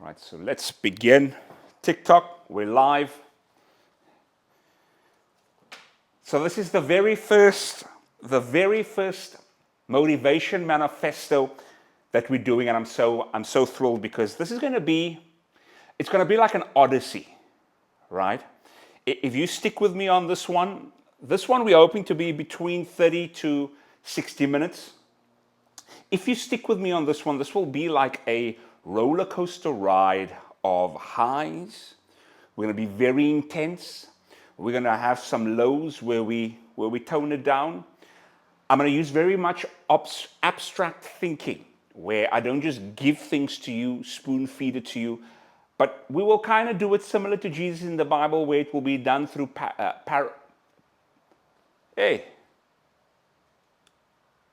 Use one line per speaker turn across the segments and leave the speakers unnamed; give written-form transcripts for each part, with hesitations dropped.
Right, so let's begin. TikTok, we're live. So this is the very first motivation manifesto that we're doing, and I'm so thrilled because this is going to be, it's going to be like an odyssey, right? If you stick with me on this one we're hoping to be between 30 to 60 minutes. If you stick with me on this one, this will be like a roller coaster ride of highs. We're going to be very intense. We're going to have some lows where we tone it down. I'm going to use very much abstract thinking, where I don't just give things to you, spoon feed it to you, but we will kind of do it similar to Jesus in the Bible, where it will be done through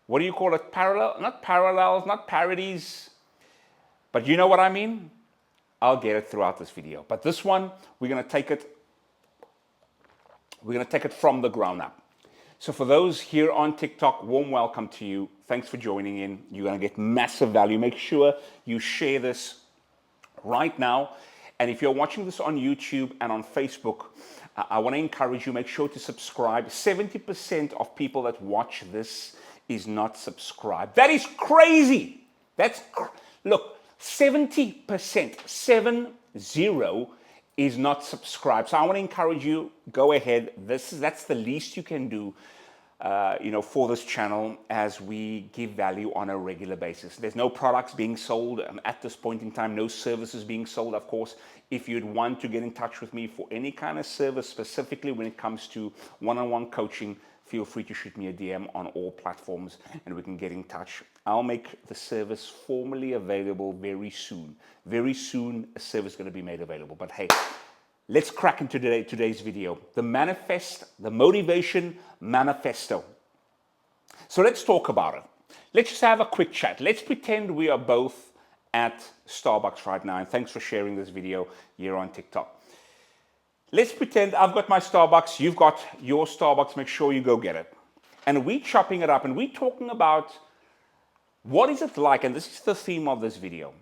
what do you call it? Not parallels, not parodies, but you know what I mean? I'll get it throughout this video. But this one, we're going to take it from the ground up. So for those here on TikTok, warm welcome to you. Thanks for joining in. You're going to get massive value. Make sure you share this right now. And if you're watching this on YouTube and on Facebook, I want to encourage you, make sure to subscribe. 70% of people that watch this is not subscribed. That is crazy. Look, 70%, 70 is not subscribed. So I want to encourage you, go ahead. That's the least you can do, for this channel as we give value on a regular basis. There's no products being sold at this point in time, no services being sold. Of course, if you'd want to get in touch with me for any kind of service, specifically when it comes to one-on-one coaching, feel free to shoot me a DM on all platforms and we can get in touch. I'll make the service formally available very soon. Very soon, a service is going to be made available. But hey, let's crack into today's video. The motivation manifesto. So let's talk about it. Let's just have a quick chat. Let's pretend we are both at Starbucks right now. And thanks for sharing this video here on TikTok. Let's pretend I've got my Starbucks, you've got your Starbucks, make sure you go get it. And we're chopping it up and we're talking about what is it like, and this is the theme of this video.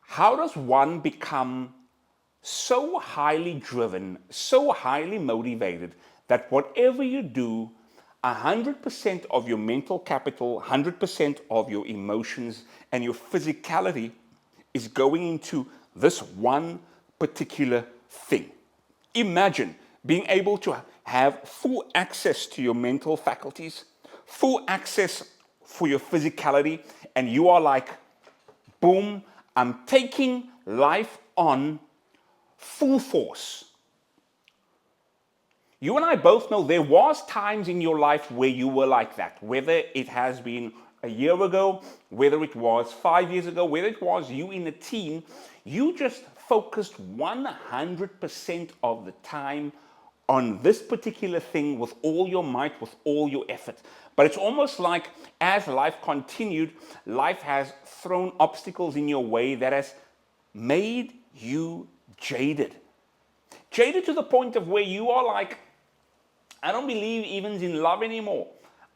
How does one become so highly driven, so highly motivated that whatever you do, 100% of your mental capital, 100% of your emotions and your physicality is going into this one particular thing? Imagine being able to have full access to your mental faculties, full access for your physicality, and you are like, boom, I'm taking life on full force. You and I both know there was times in your life where you were like that, whether it has been a year ago, whether it was 5 years ago, whether it was you in a teen, you just focused 100% of the time on this particular thing with all your might, with all your effort. But it's almost like as life continued, life has thrown obstacles in your way that has made you jaded. Jaded to the point of where you are like, I don't believe even in love anymore.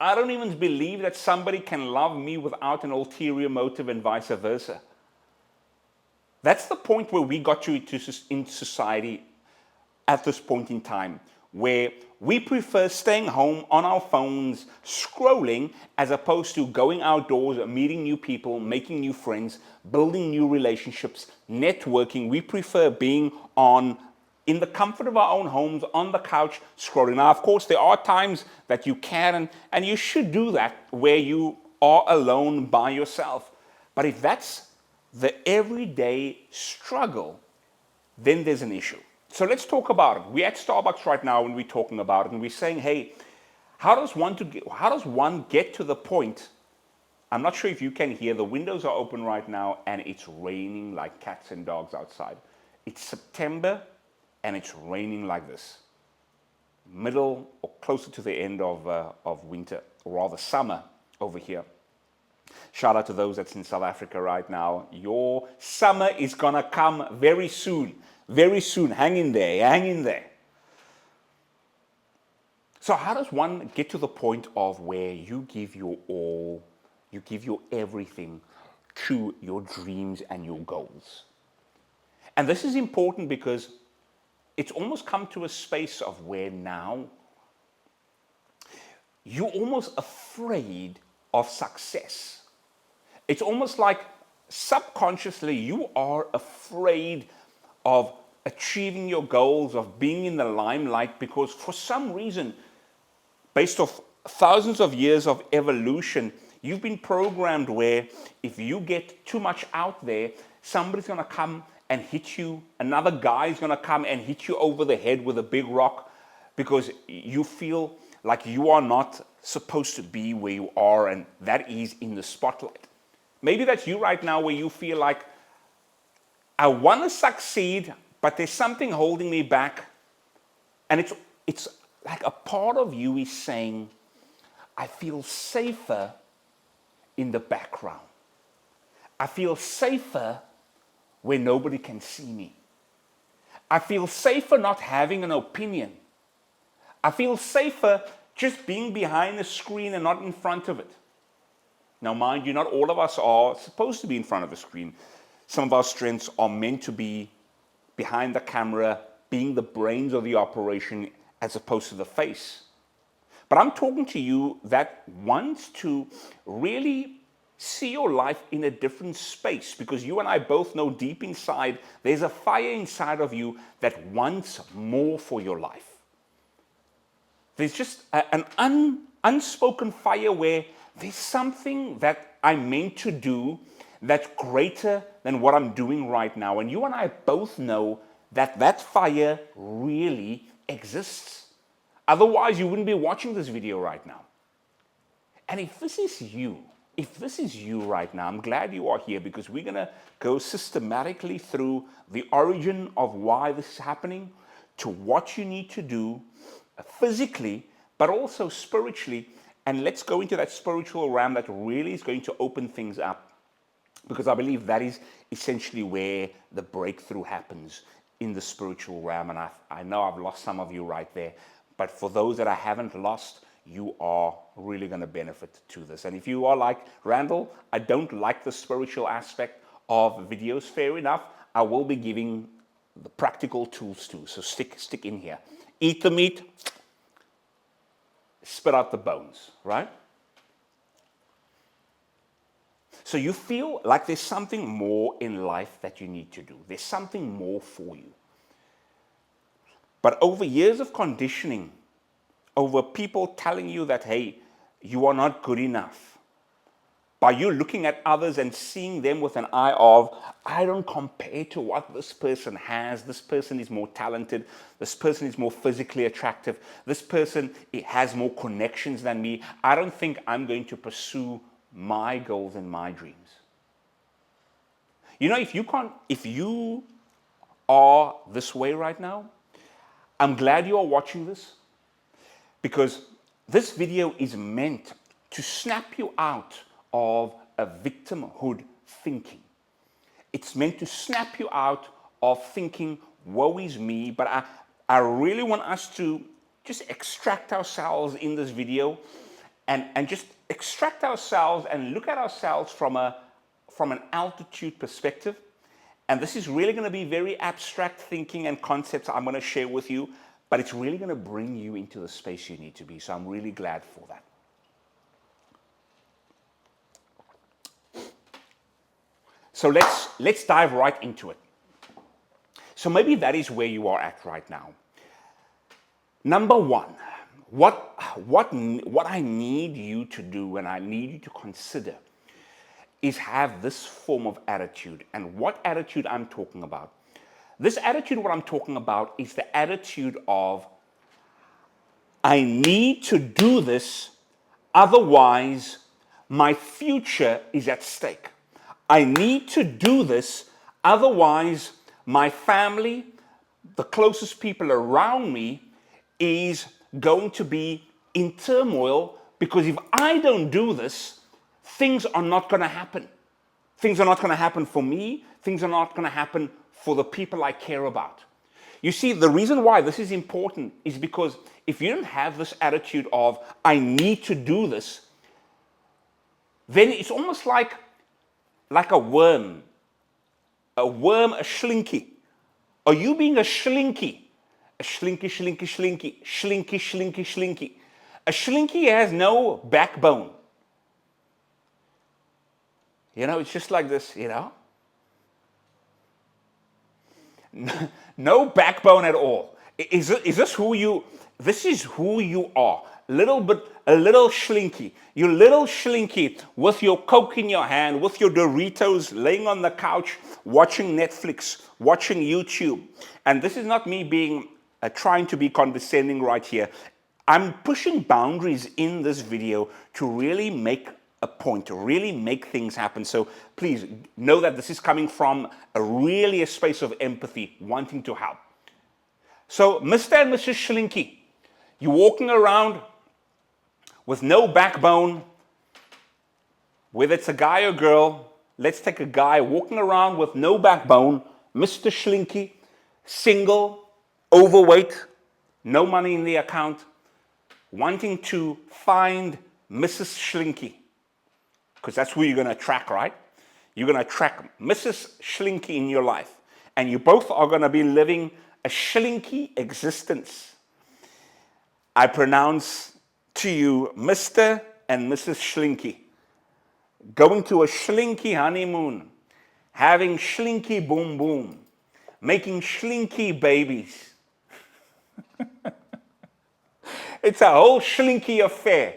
I don't even believe that somebody can love me without an ulterior motive and vice versa. That's the point where we got to in society at this point in time, where we prefer staying home on our phones, scrolling, as opposed to going outdoors, meeting new people, making new friends, building new relationships, networking. We prefer being in the comfort of our own homes, on the couch, scrolling. Now, of course, there are times that you can and you should do that where you are alone by yourself. But if that's the everyday struggle, then there's an issue. So let's talk about it. We're at Starbucks right now and we're talking about it and we're saying, hey, how does one get to the point? I'm not sure if you can hear, the windows are open right now and it's raining like cats and dogs outside. It's September and it's raining like this. Middle or closer to the end of winter, or rather summer over here. Shout out to those that's in South Africa right now. Your summer is gonna come very soon. Very soon. Hang in there. Hang in there. So how does one get to the point of where you give your all, you give your everything to your dreams and your goals. And this is important because it's almost come to a space of where now you're almost afraid of success. It's almost like subconsciously you are afraid of achieving your goals, of being in the limelight, because for some reason, based off thousands of years of evolution, you've been programmed where if you get too much out there, somebody's going to come and hit you. Another guy's going to come and hit you over the head with a big rock because you feel like you are not supposed to be where you are, and that is in the spotlight. Maybe that's you right now, where you feel like, I want to succeed, but there's something holding me back. And it's like a part of you is saying, I feel safer in the background. I feel safer where nobody can see me. I feel safer not having an opinion. I feel safer just being behind the screen and not in front of it. Now, mind you, not all of us are supposed to be in front of a screen. Some of our strengths are meant to be behind the camera, being the brains of the operation as opposed to the face. But I'm talking to you that wants to really see your life in a different space, because you and I both know deep inside there's a fire inside of you that wants more for your life. There's just an unspoken fire where there's something that I'm meant to do that's greater than what I'm doing right now. And you and I both know that that fire really exists. Otherwise, you wouldn't be watching this video right now. And if this is you right now, I'm glad you are here, because we're going to go systematically through the origin of why this is happening, to what you need to do physically, but also spiritually. And let's go into that spiritual realm that really is going to open things up, because I believe that is essentially where the breakthrough happens, in the spiritual realm. And I know I've lost some of you right there, but for those that I haven't lost, you are really going to benefit to this. And if you are like, Randall, I don't like the spiritual aspect of videos, fair enough. I will be giving the practical tools too. So stick in here. Eat the meat, spit out the bones, right? So you feel like there's something more in life that you need to do. There's something more for you. But over years of conditioning, over people telling you that, hey, you are not good enough, by you looking at others and seeing them with an eye of, I don't compare to what this person has. This person is more talented. This person is more physically attractive. This person has more connections than me. I don't think I'm going to pursue my goals and my dreams. You know, if you are this way right now, I'm glad you are watching this, because this video is meant to snap you out of a victimhood thinking. It's meant to snap you out of thinking, woe is me. But I really want us to just extract ourselves in this video and just extract ourselves and look at ourselves from an altitude perspective. And this is really going to be very abstract thinking and concepts I'm going to share with you, but it's really going to bring you into the space you need to be. So I'm really glad for that. So let's dive right into it. So maybe that is where you are at right now. Number one, what I need you to do, and I need you to consider, is have this form of attitude. And what attitude I'm talking about? This attitude, what I'm talking about, is the attitude of, I need to do this, otherwise my future is at stake. I need to do this, otherwise my family, the closest people around me, is going to be in turmoil, because if I don't do this, things are not going to happen. Things are not going to happen for me. Things are not going to happen for the people I care about. You see, the reason why this is important is because if you don't have this attitude of, I need to do this, then it's almost like like a worm, a slinky. Are you being a slinky? A slinky, slinky, slinky, slinky, slinky, slinky. A slinky has no backbone. It's just like this, No backbone at all. Is this who you, this is who you are. A little slinky. You little slinky with your Coke in your hand, with your Doritos, laying on the couch, watching Netflix, watching YouTube. And this is not me being, trying to be condescending right here. I'm pushing boundaries in this video to really make a point, to really make things happen. So please know that this is coming from a space of empathy, wanting to help. So Mr. and Mrs. Schlinky, you're walking around with no backbone, whether it's a guy or girl. Let's take a guy walking around with no backbone, Mr. Schlinky, single, overweight, no money in the account, wanting to find Mrs. Schlinky. Because that's who you're going to attract, right? You're going to attract Mrs. Schlinky in your life. And you both are going to be living a Schlinky existence. I pronounce to you Mr. and Mrs. Schlinky. Going to a Schlinky honeymoon. Having Schlinky boom boom. Making Schlinky babies. It's a whole Schlinky affair.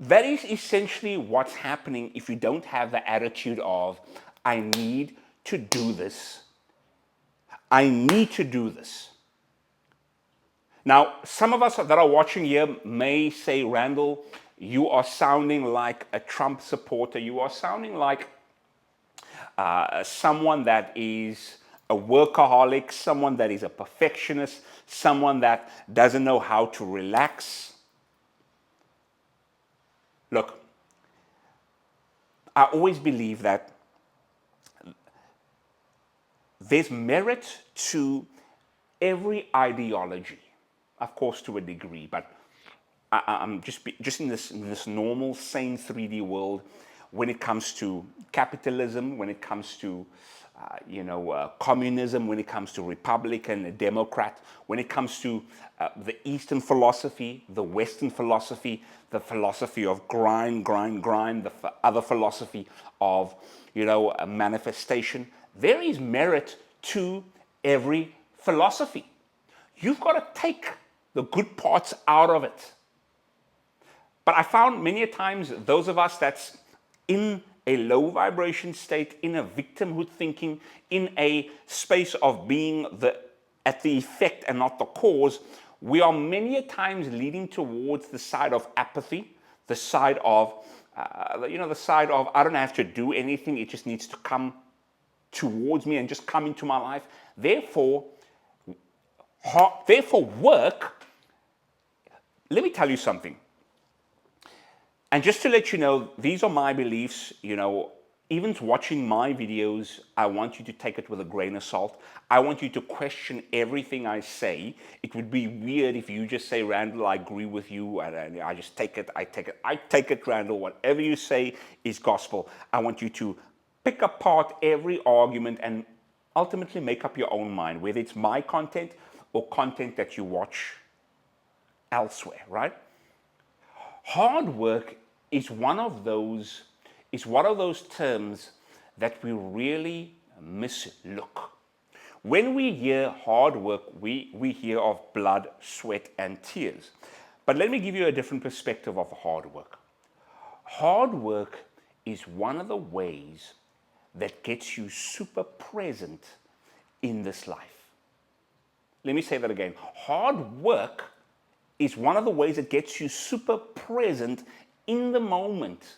That is essentially what's happening if you don't have the attitude of, I need to do this. I need to do this. Now, some of us that are watching here may say, Randall, you are sounding like a Trump supporter. You are sounding like someone that is a workaholic, someone that is a perfectionist, someone that doesn't know how to relax. Look, I always believe that there's merit to every ideology, of course, to a degree, but I'm just in this normal, sane 3D world when it comes to capitalism, when it comes to communism, when it comes to Republican, Democrat, when it comes to the Eastern philosophy, the Western philosophy, the philosophy of grind, the other philosophy of, manifestation. There is merit to every philosophy. You've got to take the good parts out of it. But I found many a times those of us that's in a low vibration state, in a victimhood thinking, in a space of being at the effect and not the cause, we are many a times leading towards the side of apathy, the side of, the side of I don't have to do anything, it just needs to come towards me and just come into my life. Therefore, work, let me tell you something. And just to let you know, these are my beliefs, even watching my videos, I want you to take it with a grain of salt. I want you to question everything I say. It would be weird if you just say, Randall, I agree with you, and I just take it, I take it, Randall, whatever you say is gospel. I want you to pick apart every argument and ultimately make up your own mind, whether it's my content or content that you watch elsewhere, right? Hard work is one of those terms that we really mislook. When we hear hard work, we hear of blood, sweat, and tears. But let me give you a different perspective of hard work. Hard work is one of the ways that gets you super present in this life. Let me say that again. Hard work is one of the ways that gets you super present in the moment.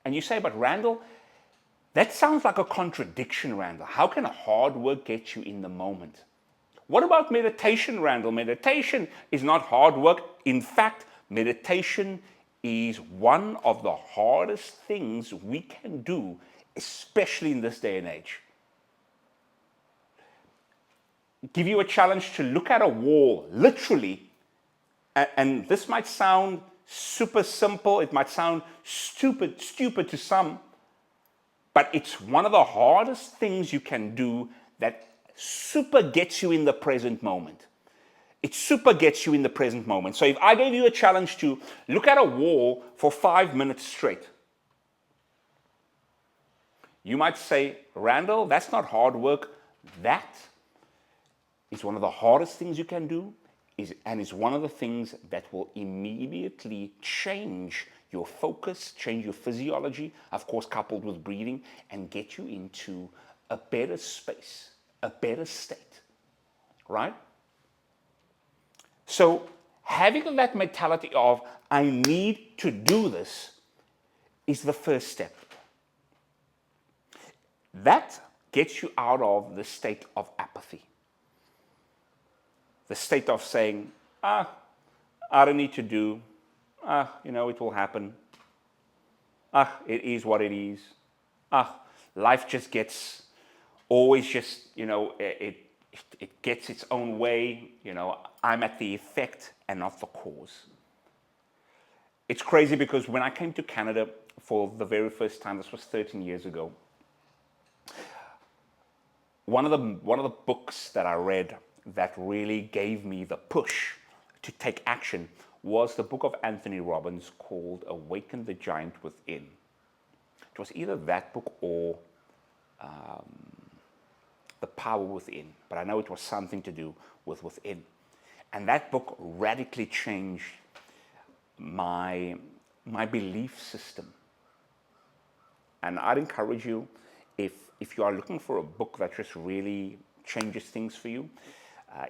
And you say, but Randall, that sounds like a contradiction, Randall. How can hard work get you in the moment? What about meditation, Randall? Meditation is not hard work. In fact, meditation is one of the hardest things we can do, especially in this day and age. Give you a challenge to look at a wall, literally, and this might sound super simple, it might sound stupid to some, but it's one of the hardest things you can do that super gets you in the present moment. It super gets you in the present moment. So if I gave you a challenge to look at a wall for 5 minutes straight, you might say, Randall, that's not hard work. That is one of the hardest things you can do, and it's one of the things that will immediately change your focus, change your physiology, of course, coupled with breathing, and get you into a better space, a better state, right? So having that mentality of, I need to do this, is the first step. That gets you out of the state of apathy. The state of saying, I don't need to do, it will happen. It is what it is. Life just gets, always just, it gets its own way. I'm at the effect and not the cause. It's crazy because when I came to Canada for the very first time, this was 13 years ago, one of the books that I read that really gave me the push to take action was the book of Anthony Robbins called Awaken the Giant Within. It was either that book or The Power Within, but I know it was something to do with within. And that book radically changed my belief system. And I'd encourage you, if you are looking for a book that just really changes things for you,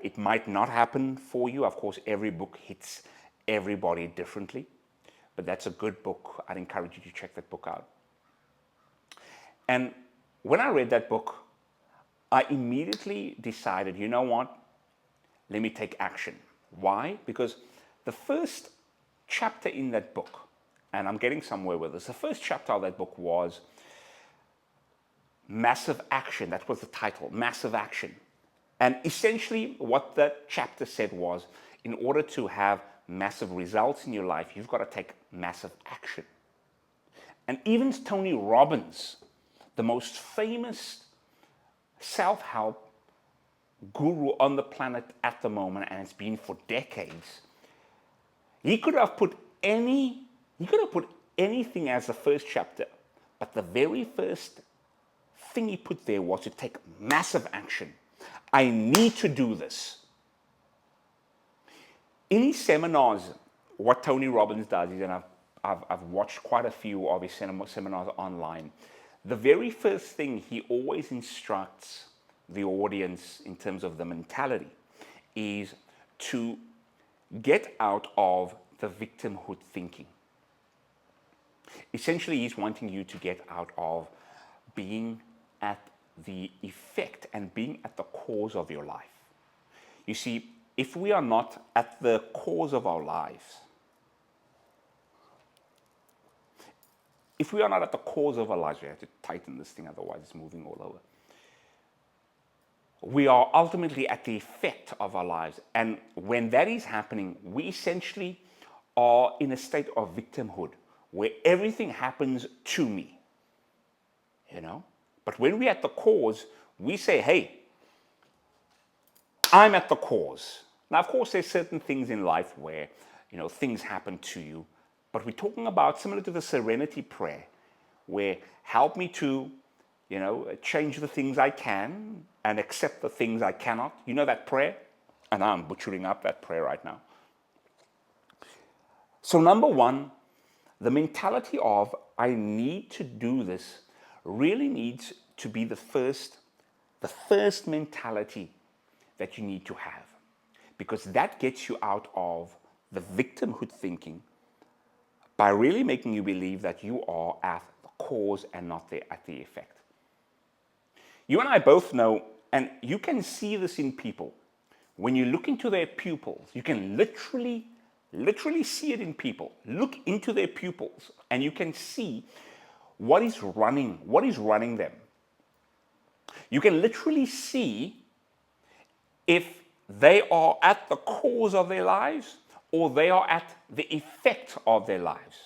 it might not happen for you. Of course, every book hits everybody differently, but that's a good book. I'd encourage you to check that book out. And when I read that book, I immediately decided, you know what? Let me take action. Why? Because the first chapter in that book, and I'm getting somewhere with this, the first chapter of that book was Massive Action. That was the title, Massive Action. And essentially what that chapter said was, in order to have massive results in your life, you've got to take massive action. And even Tony Robbins, the most famous self-help guru on the planet at the moment, and it's been for decades, he could have put anything as the first chapter, but the very first thing he put there was to take massive action. I need to do this. In his seminars, what Tony Robbins does is, and I've watched quite a few of his seminars online, the very first thing he always instructs the audience in terms of the mentality is to get out of the victimhood thinking. Essentially, he's wanting you to get out of being at the effect and being at the cause of your life. You see, if we are not at the cause of our lives, we have to tighten this thing, otherwise it's moving all over. We are ultimately at the effect of our lives. And when that is happening, we essentially are in a state of victimhood where everything happens to me, But when we're at the cause, we say, hey, I'm at the cause. Now, of course, there's certain things in life where, things happen to you, but we're talking about similar to the serenity prayer, where help me to, change the things I can and accept the things I cannot. You know that prayer? And I'm butchering up that prayer right now. So number one, the mentality of I need to do this really needs to be the first mentality that you need to have, because that gets you out of the victimhood thinking by really making you believe that you are at the cause and not at the effect. You and I both know, and you can see this in people, when you look into their pupils, you can literally see it in people. Look into their pupils and you can see what is running them. You can literally see if they are at the cause of their lives or they are at the effect of their lives.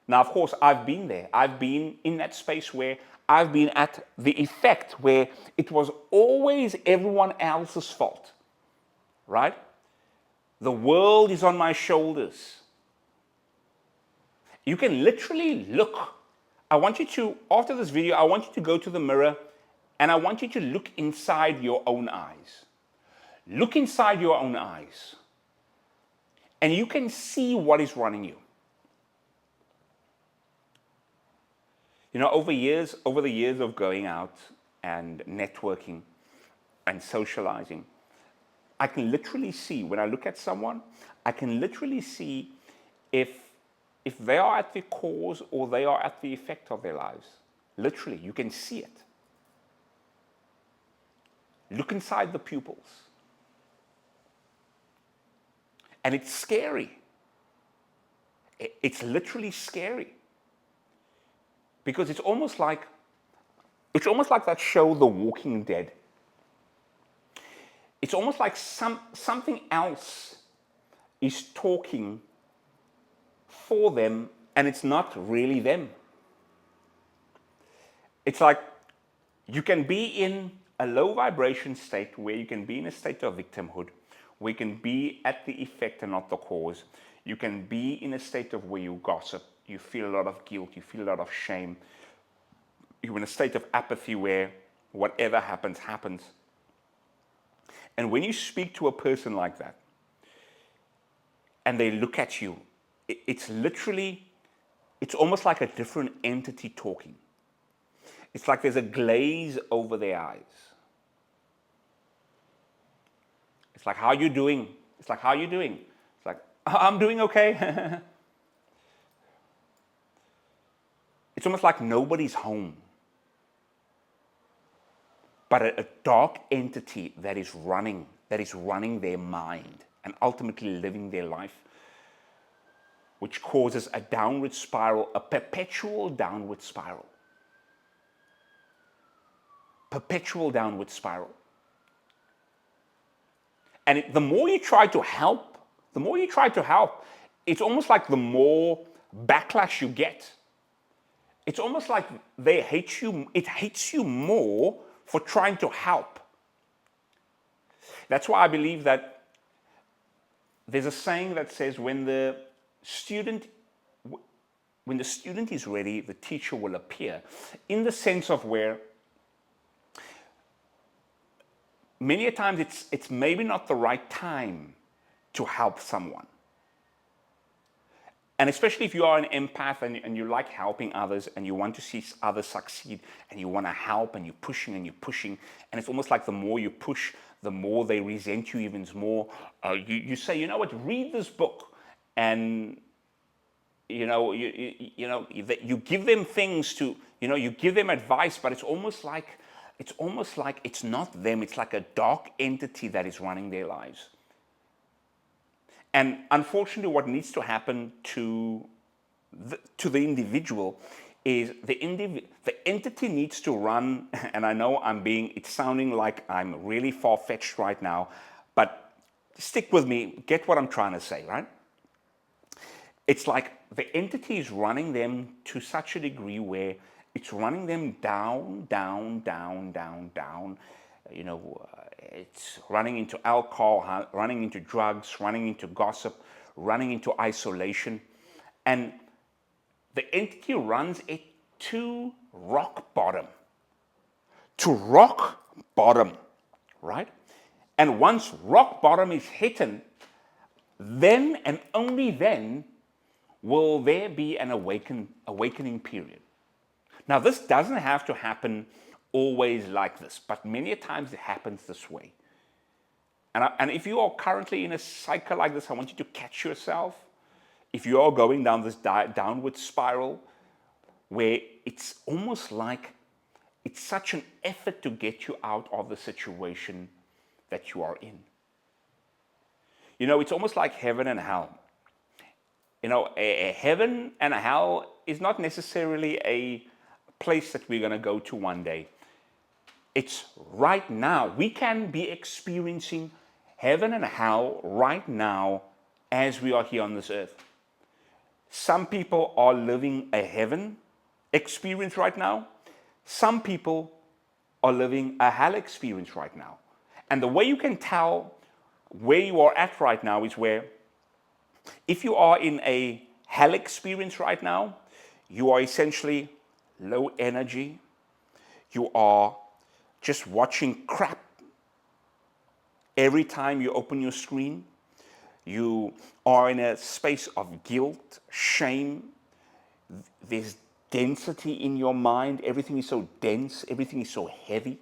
Now, of course, I've been there. I've been in that space where I've been at the effect where it was always everyone else's fault, right? The world is on my shoulders. You can literally look. I want you to, after this video, I want you to go to the mirror and I want you to look inside your own eyes. Look inside your own eyes. And you can see what is running you. You know, over the years of going out and networking and socializing, I can literally see, when I look at someone, I can literally see if they are at the cause or they are at the effect of their lives. Literally, you can see it. Look inside the pupils. And it's scary. It's literally scary. Because it's almost like that show, The Walking Dead. It's almost like something else is talking for them, and it's not really them. It's like you can be in a low vibration state where you can be in a state of victimhood, where you can be at the effect and not the cause. You can be in a state of where you gossip, you feel a lot of guilt, you feel a lot of shame. You're in a state of apathy where whatever happens, happens. And when you speak to a person like that, and they look at you, it's almost like a different entity talking. It's like there's a glaze over their eyes. It's like, how are you doing? It's like, how are you doing? It's like, I'm doing okay. It's almost like nobody's home. But a dark entity that is running their mind and ultimately living their life, which causes a downward spiral, a perpetual downward spiral. Perpetual downward spiral. And the more you try to help, it's almost like the more backlash you get. It's almost like they hate you, it hates you more for trying to help. That's why I believe that there's a saying that says when the student is ready, the teacher will appear. In the sense of where many a times it's maybe not the right time to help someone. And especially if you are an empath and you like helping others and you want to see others succeed and you want to help and you're pushing and and it's almost like the more you push, the more they resent you even more. You say, you know what, read this book, and you give them things to, you give them advice, but it's almost like it's not them. It's like a dark entity that is running their lives. And unfortunately, what needs to happen to the individual is the entity needs to run, and I know it's sounding like I'm really far-fetched right now, but stick with me, get what I'm trying to say, right? It's like the entity is running them to such a degree where it's running them down, down, down, down, down. It's running into alcohol, running into drugs, running into gossip, running into isolation. And the entity runs it to rock bottom. To rock bottom, right? And once rock bottom is hidden, then and only then will there be an awakening period. Now, this doesn't have to happen always like this, but many a times it happens this way. And if you are currently in a cycle like this, I want you to catch yourself. If you are going down this downward spiral where it's almost like it's such an effort to get you out of the situation that you are in. It's almost like heaven and hell. A heaven and a hell is not necessarily a place that we're going to go to one day. It's right now. We can be experiencing heaven and hell right now as we are here on this earth. Some people are living a heaven experience right now. Some people are living a hell experience right now. And the way you can tell where you are at right now is where, if you are in a hell experience right now, you are essentially low energy. You are just watching crap every time you open your screen. You are in a space of guilt, shame. There's density in your mind. Everything is so dense. Everything is so heavy.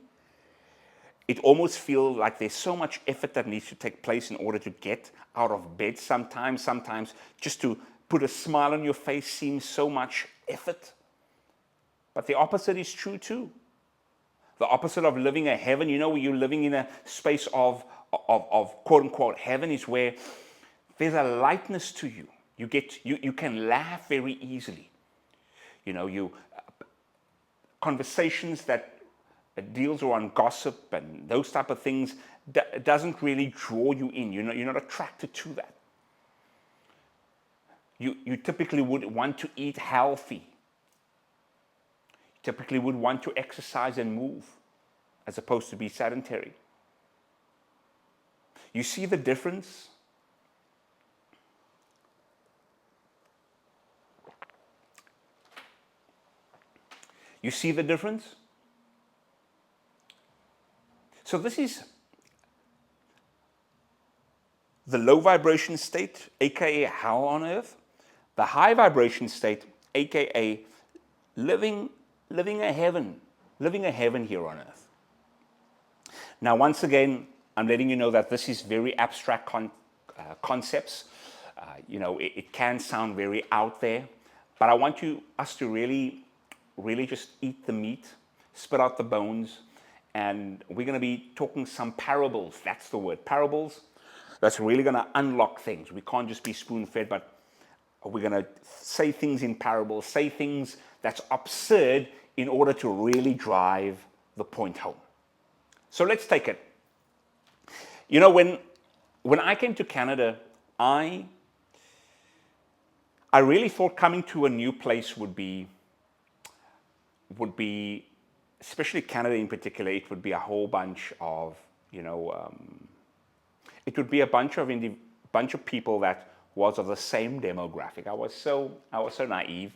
It almost feels like there's so much effort that needs to take place in order to get out of bed sometimes. Sometimes just to put a smile on your face seems so much effort. But the opposite is true too. The opposite of living a heaven, where you're living in a space of quote unquote heaven, is where there's a lightness to you. You can laugh very easily. Conversations that deals on gossip and those type of things doesn't really draw you in. You're not attracted to that. You typically would want to eat healthy. You typically would want to exercise and move as opposed to be sedentary. You see the difference? You see the difference? So this is the low vibration state, aka hell on earth. The high vibration state, aka living a heaven here on earth. Now, once again, I'm letting you know that this is very abstract concepts. It can sound very out there, but I want us to really just eat the meat, spit out the bones, and we're going to be talking some parables. That's the word, parables. That's really going to unlock things. We can't just be spoon-fed, but we're going to say things in parables, say things that's absurd in order to really drive the point home. So let's take it. When I came to Canada, I really thought coming to a new place would be, especially Canada in particular, it would be a whole bunch of, it would be a bunch of people that was of the same demographic. I was so naive.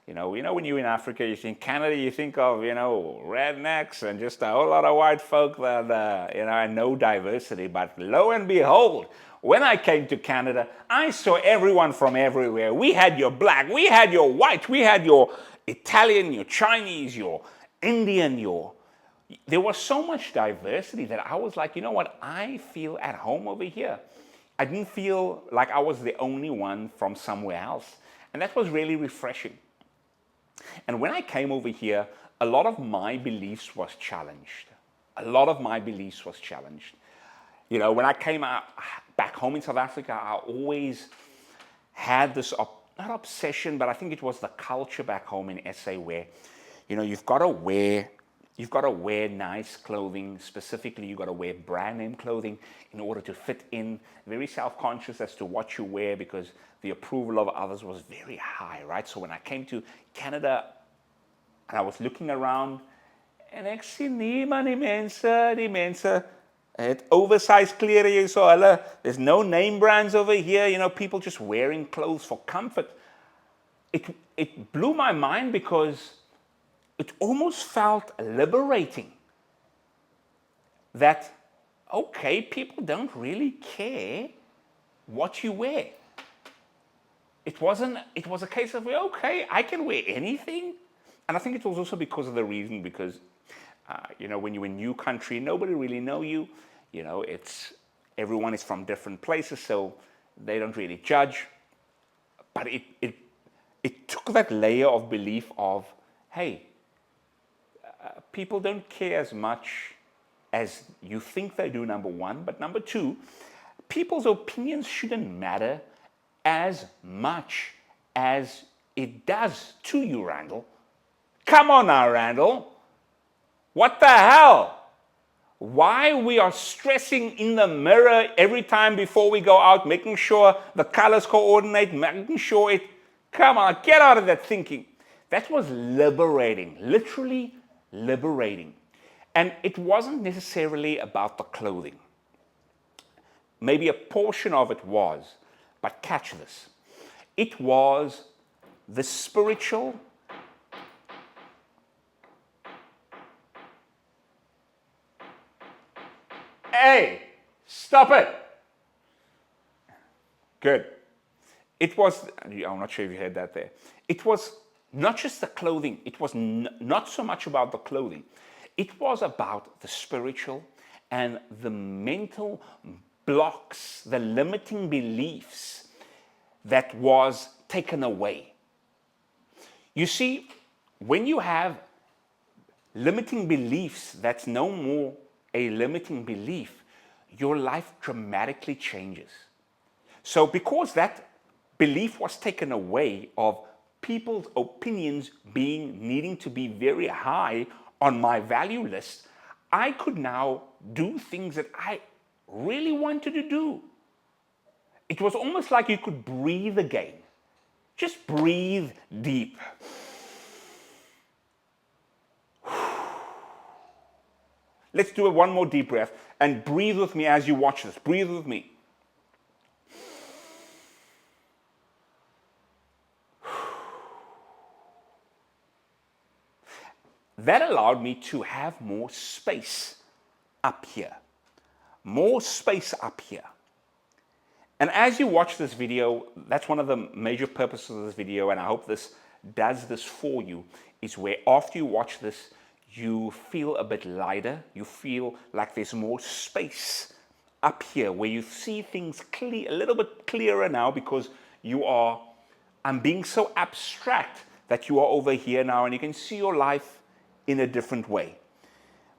When you're in Africa, you think Canada, you think of, rednecks and just a whole lot of white folk that, and no diversity. But lo and behold, when I came to Canada, I saw everyone from everywhere. We had your black, we had your white, we had your Italian, your Chinese, your Indian, there was so much diversity that I was like, you know what, I feel at home over here. I didn't feel like I was the only one from somewhere else. And that was really refreshing. And when I came over here, a lot of my beliefs was challenged. When I came back home in South Africa, I always had this, not obsession, but I think it was the culture back home in SA where, you've got to wear nice clothing. Specifically, you've got to wear brand name clothing in order to fit in. Very self-conscious as to what you wear because the approval of others was very high, right? So when I came to Canada and I was looking around en ek sien niemand die mense het oversized klere hier so hulle, there's no name brands over here, people just wearing clothes for comfort. It blew my mind because it almost felt liberating that, okay, people don't really care what you wear. It was a case of, okay, I can wear anything. And I think it was also because of the reason, because, when you're in a new country, nobody really know you. Everyone is from different places, so they don't really judge. But it took that layer of belief of, hey, people don't care as much as you think they do, number one. But number two, people's opinions shouldn't matter as much as it does to you, Randall. Come on now, Randall. What the hell? Why we are stressing in the mirror every time before we go out, making sure the colors coordinate, making sure it... Come on, get out of that thinking. That was liberating, literally liberating. And it wasn't necessarily about the clothing. Maybe a portion of it was, but catch this. It was the spiritual. Hey, stop it. Good. It was, I'm not sure if you heard that there. It was not just the clothing. It was not so much about the clothing. It was about the spiritual and the mental blocks, the limiting beliefs that was taken away. You see, when you have limiting beliefs that's no more a limiting belief, your life dramatically changes. So because that belief was taken away of people's opinions needing to be very high on my value list, I could now do things that I really wanted to do. It was almost like you could breathe again. Just breathe deep. Let's do one more deep breath and breathe with me as you watch this. Breathe with me. That allowed me to have more space up here. More space up here. And as you watch this video, that's one of the major purposes of this video, and I hope this does this for you, is where after you watch this, you feel a bit lighter. You feel like there's more space up here where you see things a little bit clearer now because I'm being so abstract that you are over here now and you can see your life in a different way.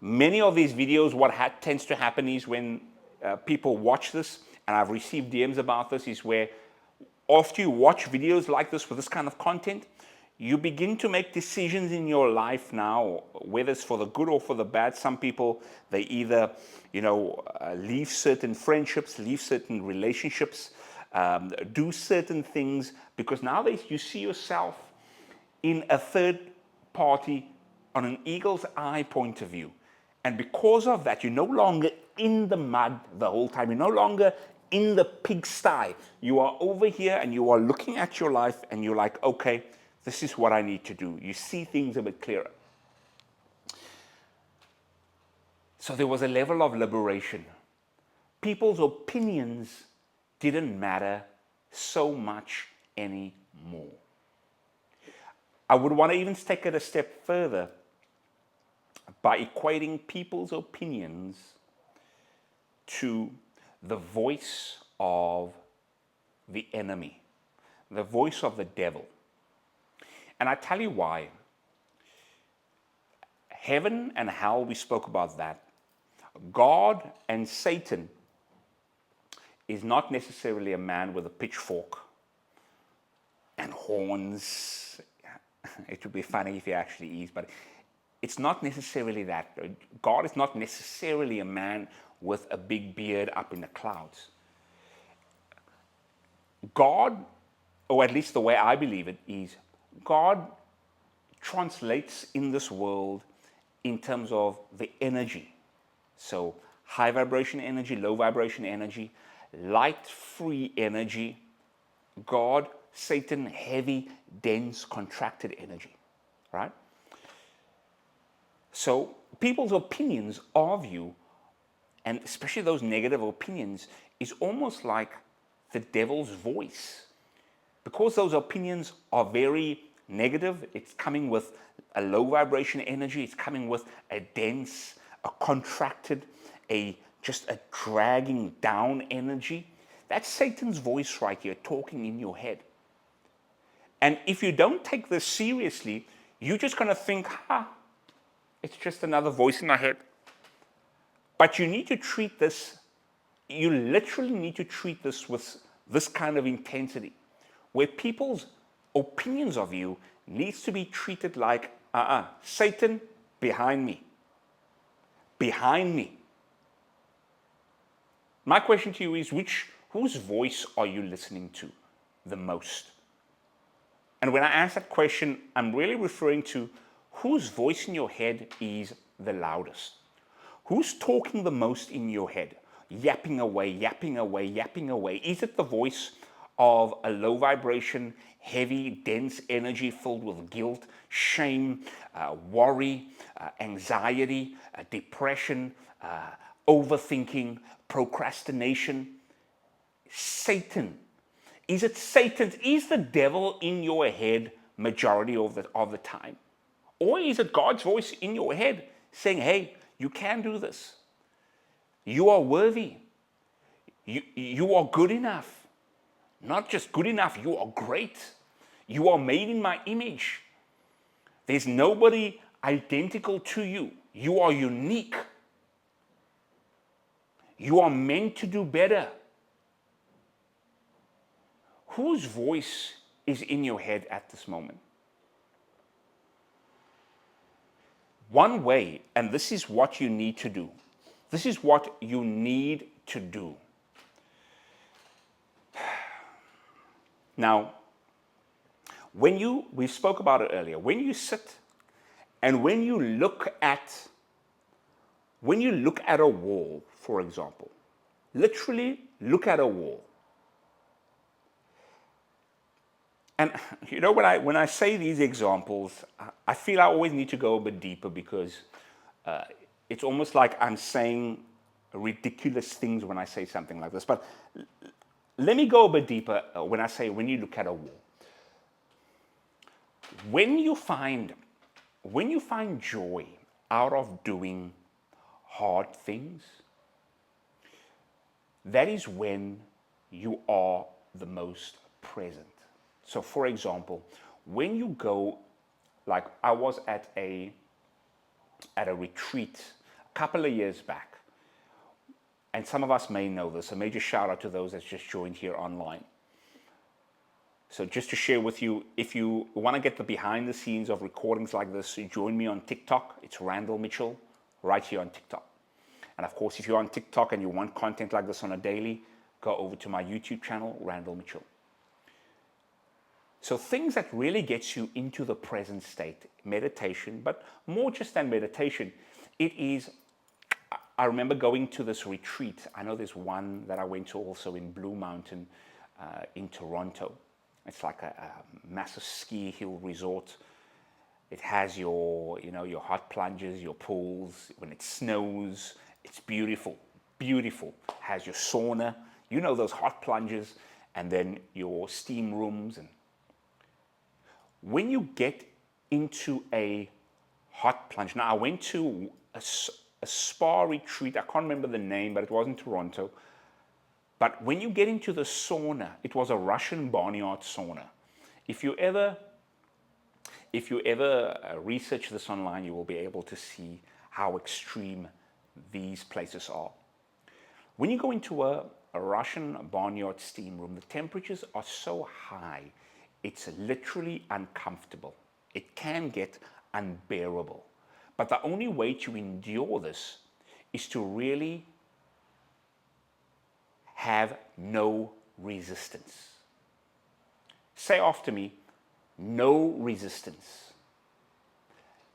Many of these videos, what tends to happen is when people watch this, and I've received DMs about this, is where after you watch videos like this with this kind of content, you begin to make decisions in your life now, whether it's for the good or for the bad. Some people, they either, leave certain friendships, leave certain relationships, do certain things, because now you see yourself in a third party on an eagle's eye point of view. And because of that, you're no longer in the mud the whole time. You're no longer in the pigsty. You are over here and you are looking at your life and you're like, okay, this is what I need to do. You see things a bit clearer. So there was a level of liberation. People's opinions didn't matter so much anymore. I would want to even take it a step further by equating people's opinions to the voice of the enemy, the voice of the devil. And I tell you why. Heaven and hell, we spoke about that. God and Satan is not necessarily a man with a pitchfork and horns. It would be funny if he actually is, but it's not necessarily that. God is not necessarily a man with a big beard up in the clouds. God, or at least the way I believe it, is God translates in this world in terms of the energy. So high vibration energy, low vibration energy, light free energy. God, Satan, heavy, dense, contracted energy, right? So people's opinions of you, and especially those negative opinions, is almost like the devil's voice. Because those opinions are very negative, it's coming with a low vibration energy, it's coming with a dense, a contracted, just a dragging down energy. That's Satan's voice right here talking in your head. And if you don't take this seriously, you're just going to think, it's just another voice in my head. But you need to treat this, you literally need to treat this with this kind of intensity, where people's opinions of you needs to be treated like, Satan, behind me. Behind me. My question to you is, whose voice are you listening to the most? And when I ask that question, I'm really referring to whose voice in your head is the loudest? Who's talking the most in your head? Yapping away, yapping away, yapping away. Is it the voice of a low vibration, heavy, dense energy filled with guilt, shame, worry, anxiety, depression, overthinking, procrastination? Satan. Is it Satan? Is the devil in your head majority of the time? Or is it God's voice in your head saying, hey, you can do this. You are worthy. You are good enough. Not just good enough, you are great. You are made in my image. There's nobody identical to you. You are unique. You are meant to do better. Whose voice is in your head at this moment? One way, and this is what you need to do. This is what you need to do. Now, we spoke about it earlier, when you sit and when you look at a wall, for example, literally look at a wall. And you know, when I say these examples, I feel I always need to go a bit deeper because it's almost like I'm saying ridiculous things when I say something like this. But let me go a bit deeper when I say when you look at a wall. When you find joy out of doing hard things, that is when you are the most present. So for example, when you go, like I was at a retreat a couple of years back, and some of us may know this, a major shout out to those that's just joined here online. So just to share with you, if you want to get the behind the scenes of recordings like this, join me on TikTok. It's Randall Mitchell, right here on TikTok. And of course, if you're on TikTok and you want content like this on a daily, go over to my YouTube channel, Randall Mitchell. So things that really gets you into the present state, meditation, but more just than meditation, it is, I remember going to this retreat. I know there's one that I went to also in Blue Mountain in Toronto. It's like a massive ski hill resort. It has your hot plunges, your pools. When it snows, it's beautiful, beautiful. Has your sauna, those hot plunges, and then your steam rooms. And when you get into a hot plunge, now I went to a spa retreat. I can't remember the name, but it was in Toronto. But when you get into the sauna, it was a Russian barnyard sauna. If you ever research this online, you will be able to see how extreme these places are. When you go into a Russian barnyard steam room, the temperatures are so high, it's literally uncomfortable. It can get unbearable. But the only way to endure this is to really have no resistance. Say after me, no resistance.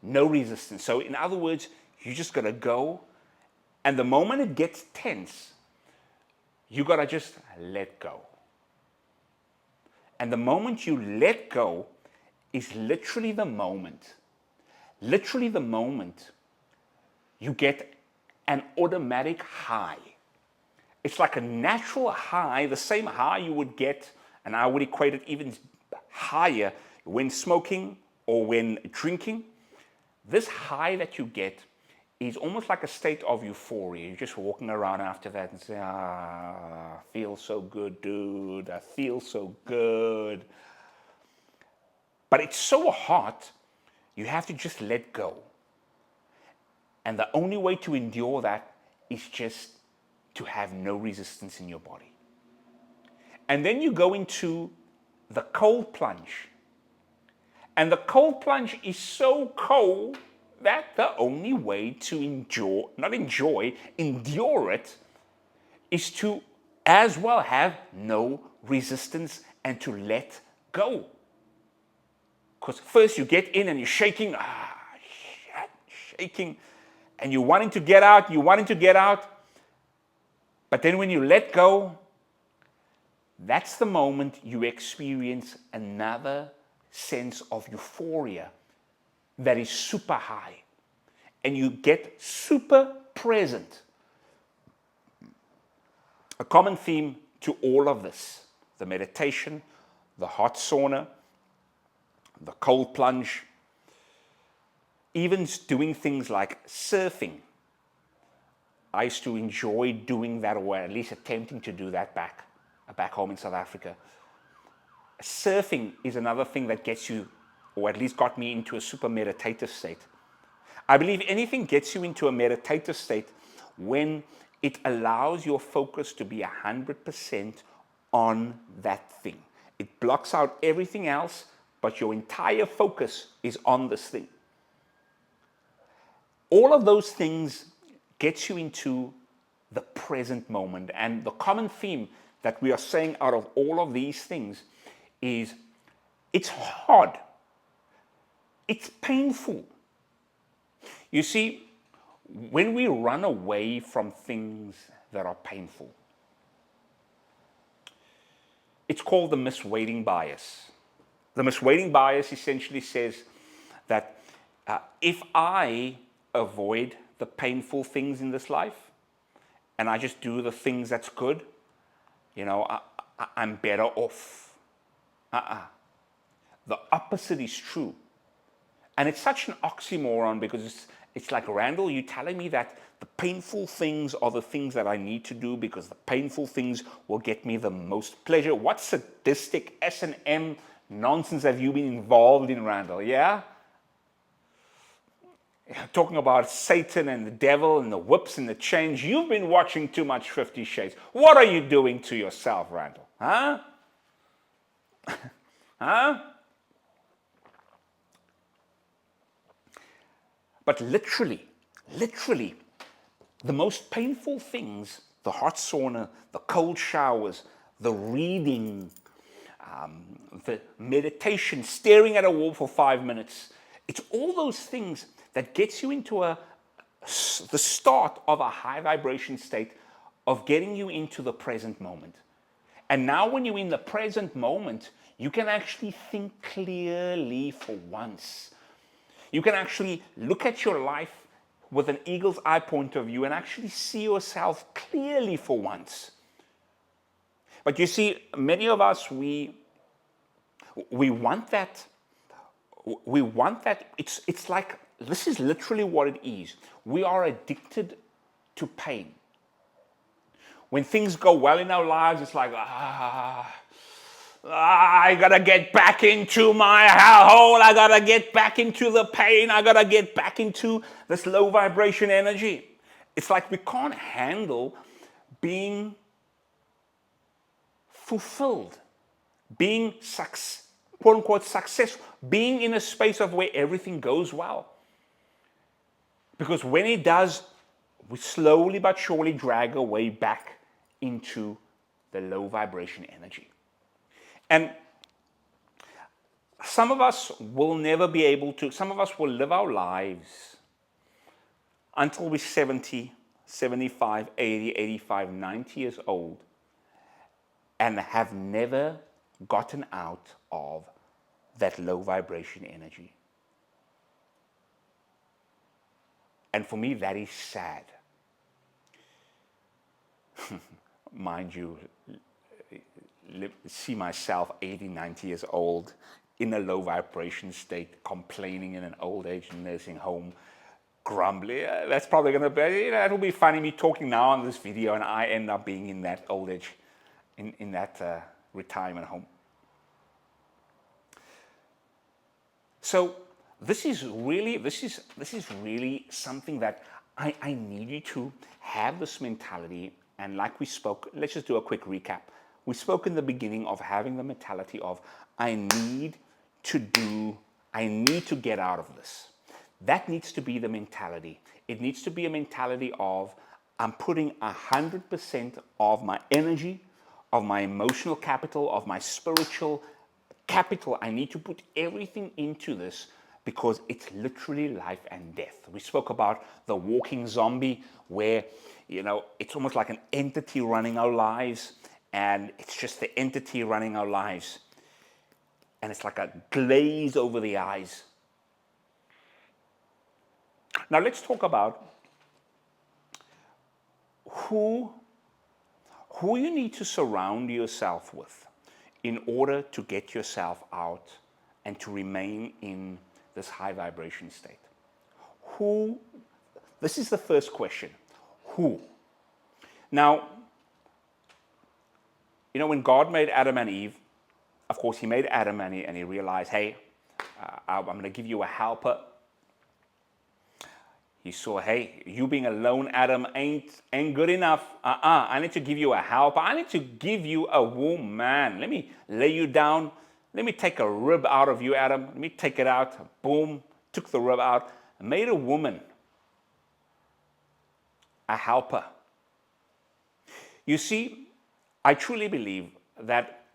No resistance. So in other words, you just gotta go, and the moment it gets tense, you gotta just let go. And the moment you let go is literally the moment you get an automatic high. It's like a natural high, the same high you would get, and I would equate it even higher when smoking or when drinking. This high that you get is almost like a state of euphoria. You're just walking around after that and say, I feel so good, dude. I feel so good. But it's so hot, you have to just let go. And the only way to endure that is just to have no resistance in your body. And then you go into the cold plunge. And the cold plunge is so cold that the only way to endure it is to as well have no resistance and to let go. Because first you get in and you're shaking, shaking, and you're wanting to get out, but then when you let go, that's the moment you experience another sense of euphoria that is super high. And you get super present. A common theme to all of this, the meditation, the hot sauna, the cold plunge, even doing things like surfing. I used to enjoy doing that, or at least attempting to do that back home in South Africa. Surfing is another thing that gets you, or at least got me, into a super meditative state. I believe anything gets you into a meditative state when it allows your focus to be 100% on that thing. It blocks out everything else, but your entire focus is on this thing. All of those things gets you into the present moment. And the common theme that we are saying out of all of these things is it's hard. It's painful. You see, when we run away from things that are painful, it's called the misweighting bias. The misweighting bias essentially says that if I avoid the painful things in this life and I just do the things that's good, I'm better off. The opposite is true. And it's such an oxymoron because it's like, Randall, you telling me that the painful things are the things that I need to do because the painful things will get me the most pleasure. What sadistic S&M nonsense have you been involved in, Randall? Yeah? Talking about Satan and the devil and the whips and the chains. You've been watching too much 50 Shades. What are you doing to yourself, Randall? Huh? Huh? But literally, the most painful things, the hot sauna, the cold showers, the reading, the meditation, staring at a wall for 5 minutes, it's all those things that gets you into the start of a high vibration state of getting you into the present moment. And now when you're in the present moment, you can actually think clearly for once. You can actually look at your life with an eagle's eye point of view and actually see yourself clearly for once. But you see, many of us, we want that. We want that. It's like, this is literally what it is. We are addicted to pain. When things go well in our lives, it's like, I gotta get back into my hellhole. I gotta get back into the pain. I gotta get back into this low vibration energy. It's like we can't handle being fulfilled, being quote unquote successful, being in a space of where everything goes well. Because when it does, we slowly but surely drag our way back into the low vibration energy. And some of us will never be able to, some of us will live our lives until we're 70, 75, 80, 85, 90 years old and have never gotten out of that low vibration energy. And for me, that is sad. Mind you, see myself 80, 90 years old in a low vibration state, complaining in an old age nursing home, grumbling. That's probably going to be, it'll be funny me talking now on this video and I end up being in that old age, in that retirement home. So this is really something that I need you to have this mentality. And like we spoke, let's just do a quick recap. We spoke in the beginning of having the mentality of, I need to get out of this. That needs to be the mentality. It needs to be a mentality of, I'm putting 100% of my energy, of my emotional capital, of my spiritual capital. I need to put everything into this because it's literally life and death. We spoke about the walking zombie, where, it's almost like an entity running our lives, and it's just the entity running our lives. And it's like a glaze over the eyes. Now let's talk about who you need to surround yourself with in order to get yourself out and to remain in this high vibration state. This is the first question. Who? Now, when God made Adam and Eve, of course, he made Adam and he realized, hey, I'm going to give you a helper. He saw, hey, you being alone, Adam, ain't good enough. I need to give you a helper. I need to give you a woman. Let me lay you down. Let me take a rib out of you, Adam. Let me take it out. Boom. Took the rib out. Made a woman. A helper. You see, I truly believe that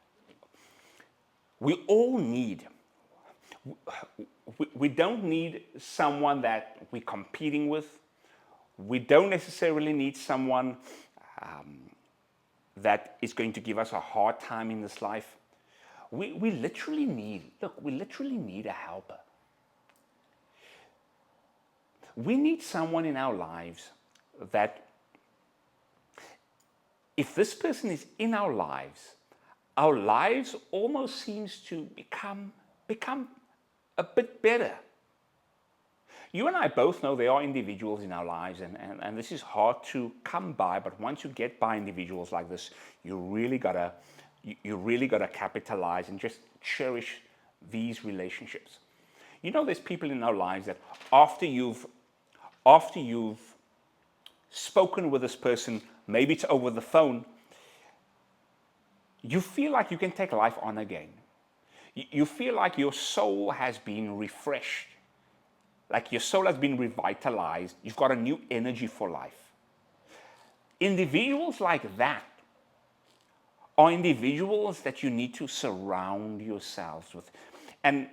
we all need, we don't need someone that we're competing with. We don't necessarily need someone that is going to give us a hard time in this life. We literally need a helper. We need someone in our lives that, if this person is in our lives almost seems to become a bit better. You and I both know there are individuals in our lives, and this is hard to come by, but once you get by individuals like this, you really gotta capitalize and just cherish these relationships. There's people in our lives that after you've spoken with this person, maybe it's over the phone, you feel like you can take life on again. You feel like your soul has been refreshed, like your soul has been revitalized. You've got a new energy for life. Individuals like that are individuals that you need to surround yourselves with. And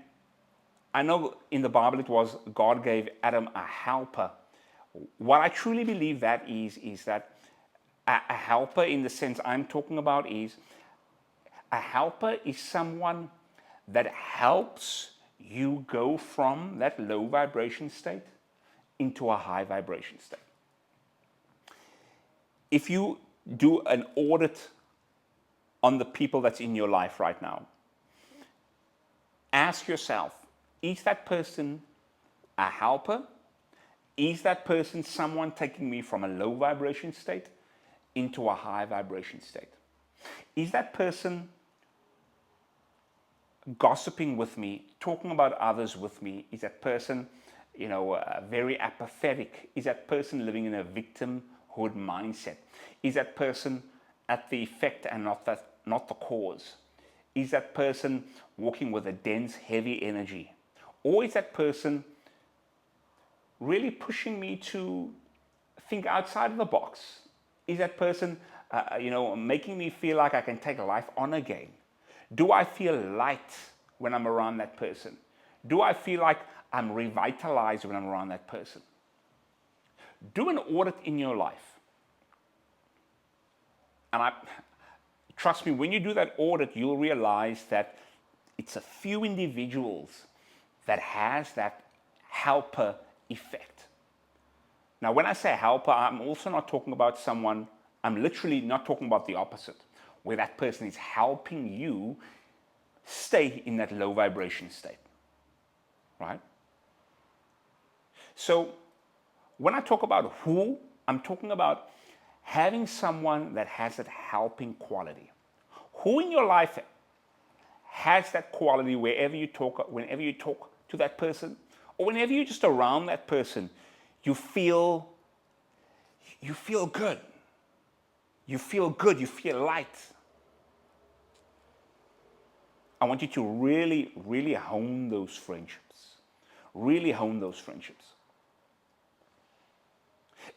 I know in the Bible it was God gave Adam a helper. What I truly believe that is that a helper, in the sense I'm talking about, is a helper is someone that helps you go from that low vibration state into a high vibration state. If you do an audit on the people that's in your life right now, ask yourself, is that person a helper? Is that person someone taking me from a low vibration state into a high vibration state? Is that person gossiping with me, talking about others with me? Is that person, very apathetic? Is that person living in a victimhood mindset? Is that person at the effect and not the cause? Is that person walking with a dense, heavy energy? Or is that person really pushing me to think outside of the box? Is that person, making me feel like I can take life on again? Do I feel light when I'm around that person? Do I feel like I'm revitalized when I'm around that person? Do an audit in your life. And trust me, when you do that audit, you'll realize that it's a few individuals that has that helper effect. Now, when I say helper, I'm also not talking about someone, I'm literally not talking about the opposite, where that person is helping you stay in that low vibration state, right? So when I talk about who, I'm talking about having someone that has that helping quality. Who in your life has that quality whenever you talk to that person, or whenever you're just around that person, you feel good. You feel good, you feel light. I want you to really, really hone those friendships. Really hone those friendships.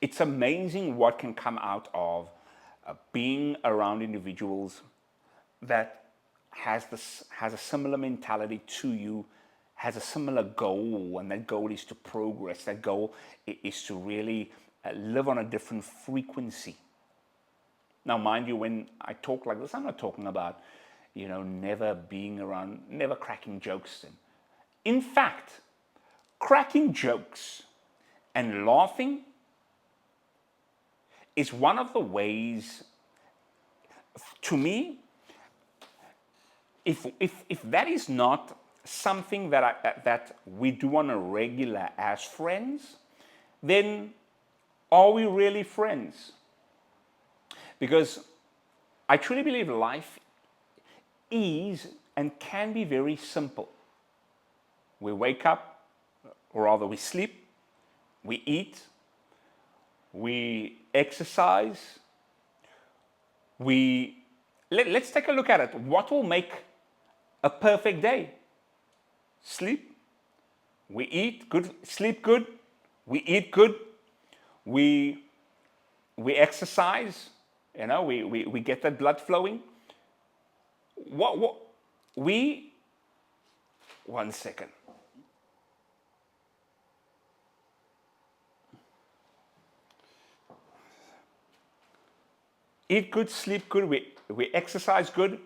It's amazing what can come out of being around individuals that has a similar mentality to you, has a similar goal, and that goal is to progress. That goal is to really live on a different frequency. Now, mind you, when I talk like this, I'm not talking about, never being around, never cracking jokes. In fact, cracking jokes and laughing is one of the ways, to me, if that is not something that we do on a regular as friends, then are we really friends? Because I truly believe life is and can be very simple. We wake up, or rather we sleep, we eat, we exercise, let's take a look at it. What will make a perfect day? Sleep, we eat good, sleep good, we eat good, we exercise, we get that blood flowing. One second. Eat good, sleep good, we exercise good.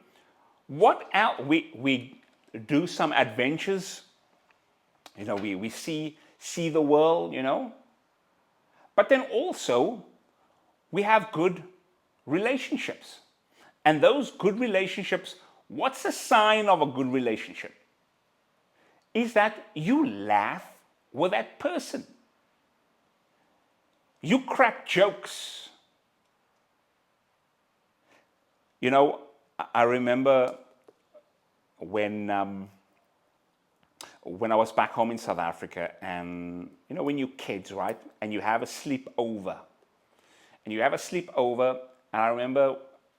What else? We do some adventures. We see the world, But then also, we have good relationships. And those good relationships, what's a sign of a good relationship? Is that you laugh with that person. You crack jokes. I remember when I was back home in South Africa, and when you're kids, right, and you have a sleepover, and I remember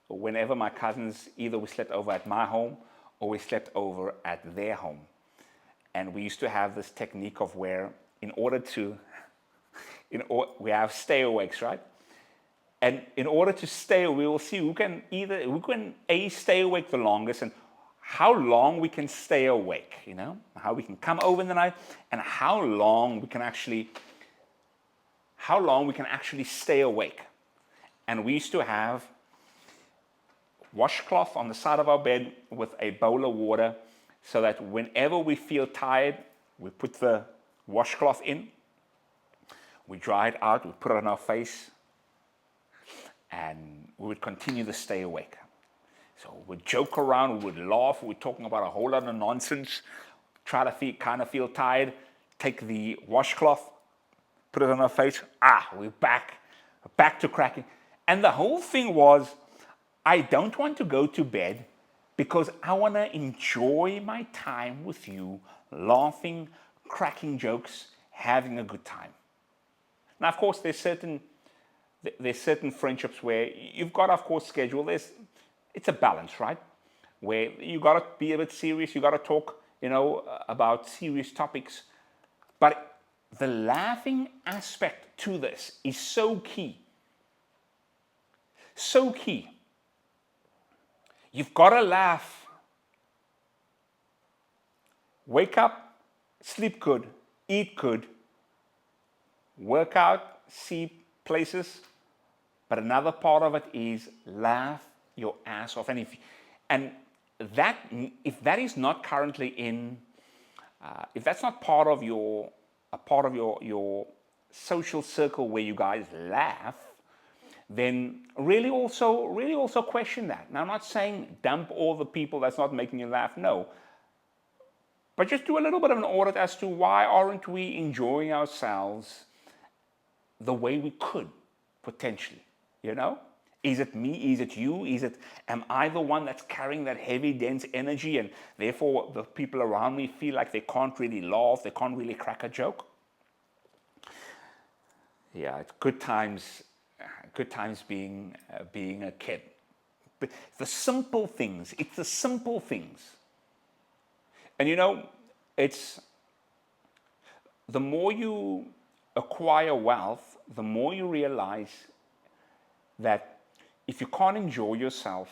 whenever my cousins, either we slept over at my home or we slept over at their home, and we used to have this technique of where, we have stay-awakes, right? And in order to stay, we will see who can stay awake the longest, and how long we can stay awake, how we can come over in the night, and how long we can actually stay awake. And we used to have washcloth on the side of our bed with a bowl of water, so that whenever we feel tired, we put the washcloth in, we dry it out, we put it on our face, and we would continue to stay awake. So we'd joke around, we would laugh, we're talking about a whole lot of nonsense, try to feel tired, take the washcloth, put it on our face, we're back to cracking. And the whole thing was, I don't want to go to bed because I want to enjoy my time with you, laughing, cracking jokes, having a good time. Now, of course, there's certain friendships where you've got, of course, schedule. It's a balance, right? Where you got to be a bit serious. You got to talk, about serious topics. But the laughing aspect to this is so key. So key. You've got to laugh. Wake up, sleep good, eat good, work out, see places. But another part of it is laugh your ass off. And if that is not currently if that's not part of your social circle where you guys laugh, then really also question that. Now, I'm not saying dump all the people that's not making you laugh, no. But just do a little bit of an audit as to why aren't we enjoying ourselves the way we could, potentially, Is it me? Is it you? Am I the one that's carrying that heavy, dense energy, and therefore the people around me feel like they can't really laugh, they can't really crack a joke? Yeah, it's good times being a kid. But the simple things, it's the simple things. And it's the more you acquire wealth, the more you realize that if you can't enjoy yourself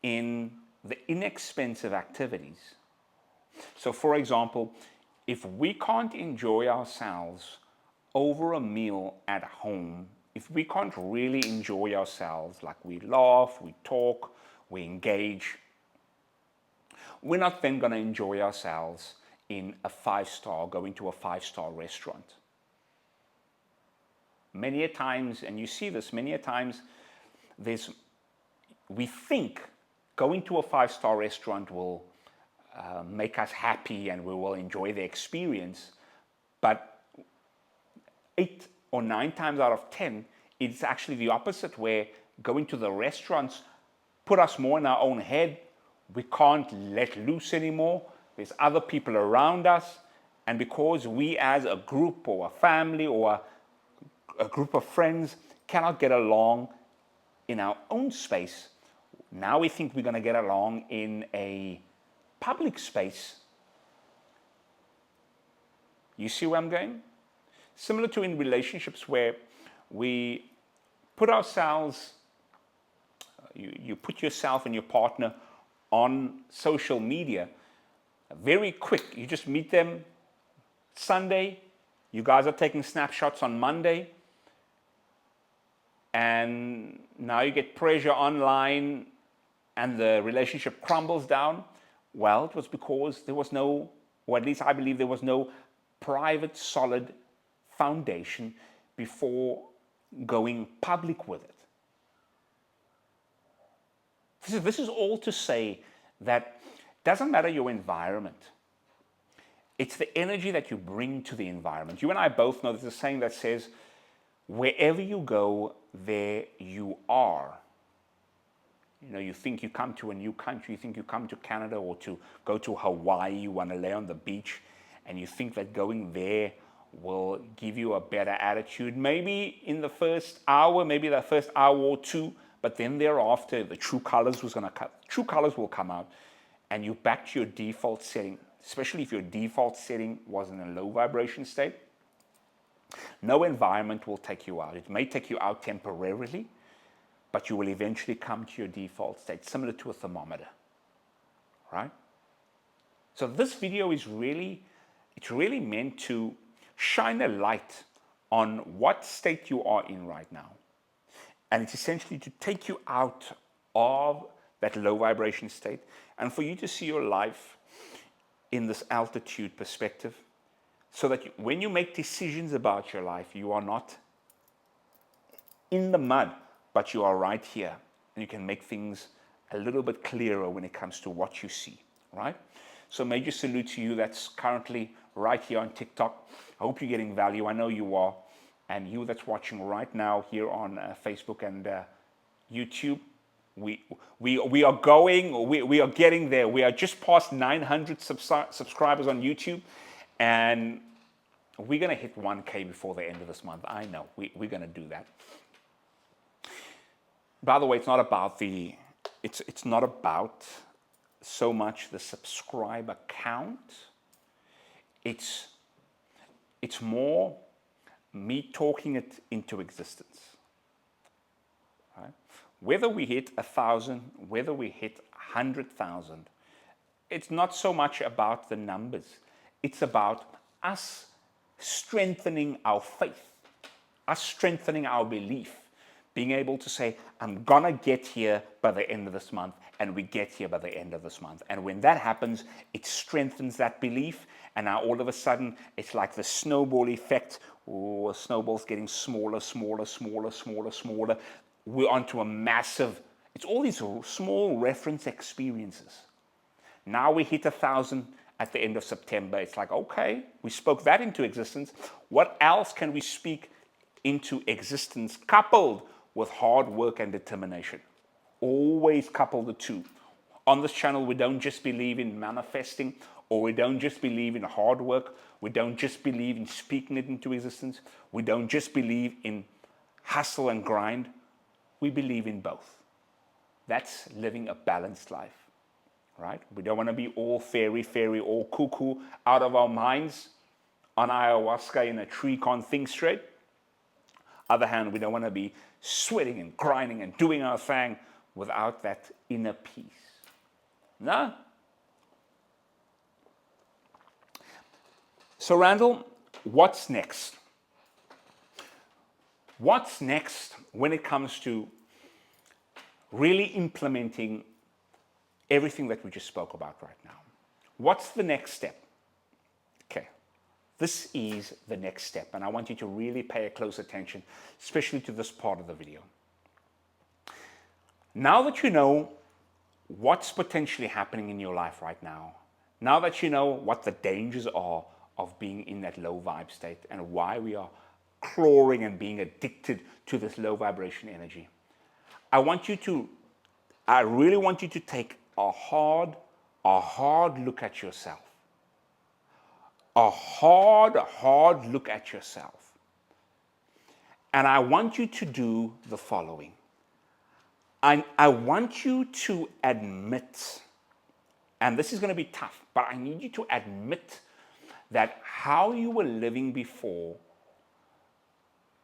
in the inexpensive activities. So for example, if we can't enjoy ourselves over a meal at home, if we can't really enjoy ourselves, like we laugh, we talk, we engage, we're not then going to enjoy ourselves in a five-star, going to a five-star restaurant. Many a times, and you see this many a times, we think going to a five-star restaurant will make us happy and we will enjoy the experience, but 8 or 9 times out of 10, it's actually the opposite, where going to the restaurants put us more in our own head. We can't let loose anymore. There's other people around us, and because we as a group or a family or a group of friends cannot get along in our own space, now we think we're going to get along in a public space. You see where I'm going? Similar to in relationships where we put ourselves, you put yourself and your partner on social media very quick. You just meet them Sunday, you guys are taking snapshots on Monday, and now you get pressure online and the relationship crumbles down. Well, it was because there was no, or at least I believe there was no private, solid foundation before going public with it. This is all to say that it doesn't matter your environment. It's the energy that you bring to the environment. You and I both know there's a saying that says, wherever you go, there you are. You know, you think you come to a new country, you think you come to Canada or to go to Hawaii, you want to lay on the beach, and you think that going there will give you a better attitude. Maybe in the first hour, maybe the first hour or two, but then thereafter, the true colors will come out, and you're back to your default setting, especially if your default setting was in a low vibration state. No environment will take you out. It may take you out temporarily, but you will eventually come to your default state, similar to a thermometer, right? So this video is really meant to shine a light on what state you are in right now. And it's essentially to take you out of that low vibration state and for you to see your life in this altitude perspective, so that when you make decisions about your life, you are not in the mud, but you are right here, and you can make things a little bit clearer when it comes to what you see, right? So major salute to you that's currently right here on TikTok. I hope you're getting value. I know you are. And you that's watching right now here on Facebook and YouTube, we are getting there. We are just past 900 subscribers on YouTube, and we're going to hit 1K before the end of this month. I know we're going to do that. By the way, it's not about so much the subscriber count. It's more me talking it into existence. Right? Whether we hit 1,000, whether we hit 100,000, it's not so much about the numbers. It's about us strengthening our faith, us strengthening our belief, being able to say, I'm gonna get here by the end of this month, and we get here by the end of this month. And when that happens, it strengthens that belief, and now all of a sudden, it's like the snowball effect. Oh, a snowball's getting smaller, smaller, smaller, smaller, smaller. We're onto a massive, it's all these small reference experiences. Now we hit 1,000 at the end of September. It's like, okay, we spoke that into existence. What else can we speak into existence coupled with hard work and determination? Always couple the two. On this channel, we don't just believe in manifesting, or we don't just believe in hard work. We don't just believe in speaking it into existence. We don't just believe in hustle and grind. We believe in both. That's living a balanced life, right? We don't want to be all fairy, all cuckoo, out of our minds on ayahuasca in a tree, can't think straight. Other hand, we don't want to be sweating and grinding and doing our thing without that inner peace. No? So Randall, what's next? What's next when it comes to really implementing everything that we just spoke about right now? What's the next step? Okay, this is the next step, and I want you to really pay a close attention, especially to this part of the video. Now that you know what's potentially happening in your life right now that you know what the dangers are of being in that low vibe state and why we are clawing and being addicted to this low vibration energy, I really want you to take a hard look at yourself. A hard look at yourself. And I want you to do the following. I want you to admit, and this is going to be tough, but I need you to admit that how you were living before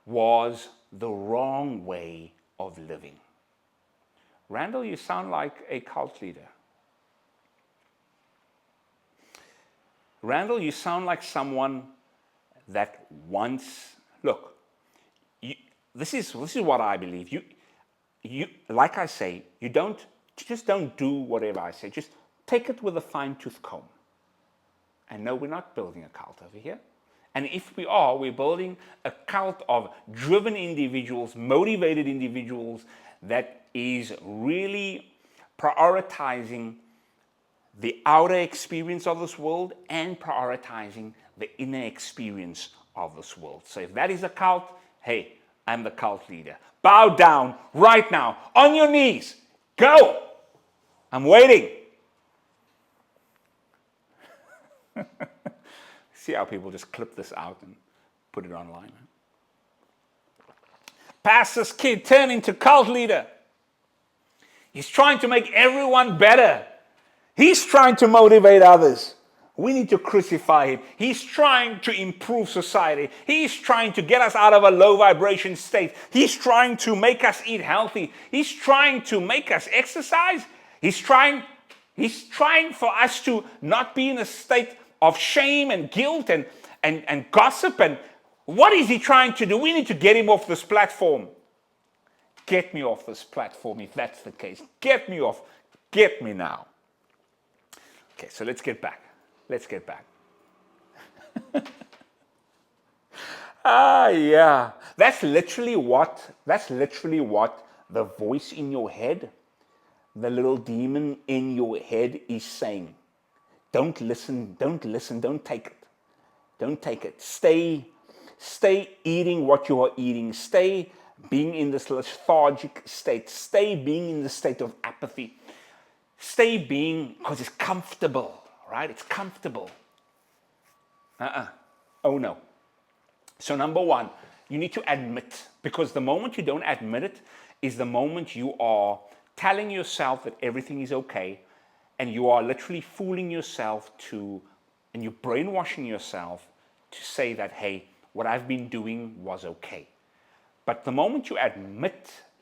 was the wrong way of living. Randall, you sound like a cult leader. Randall, you sound like someone that wants, look, this is what I believe. You, like I say, just don't do whatever I say. Just take it with a fine-tooth comb. And no, we're not building a cult over here. And if we are, we're building a cult of driven individuals, motivated individuals that is really prioritizing the outer experience of this world and prioritizing the inner experience of this world. So if that is a cult, hey, I'm the cult leader. Bow down right now, on your knees. Go. I'm waiting. See how people just clip this out and put it online. Pastor's kid turned into cult leader. He's trying to make everyone better. He's trying to motivate others. We need to crucify him. He's trying to improve society. He's trying to get us out of a low vibration state. He's trying to make us eat healthy. He's trying to make us exercise. He's trying for us to not be in a state of shame and guilt and gossip. And what is he trying to do? We need to get him off this platform. Get me off this platform if that's the case. Get me off. Get me now. Okay, so let's get back. Yeah. That's literally what the voice in your head, the little demon in your head is saying. Don't listen, don't take it. Stay eating what you are eating. Stay being in this lethargic state. Stay being in the state of apathy. Stay being, because it's comfortable, right? It's comfortable. Oh no. So number one, you need to admit, because the moment you don't admit it is the moment you are telling yourself that everything is okay, and you are literally fooling yourself and you're brainwashing yourself to say that, hey, what I've been doing was okay. But the moment you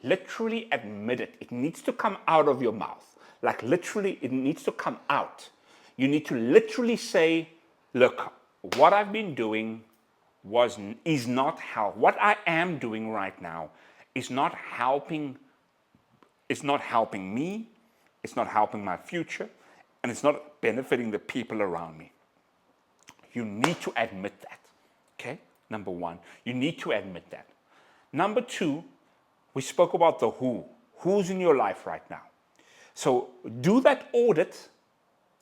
literally admit it, it needs to come out of your mouth. Like literally, it needs to come out. You need to literally say, look, what I've been doing is not help. What I am doing right now is not helping. It's not helping me. It's not helping my future. And it's not benefiting the people around me. You need to admit that. Okay? Number one, you need to admit that. Number two, we spoke about the who. Who's in your life right now? So do that audit,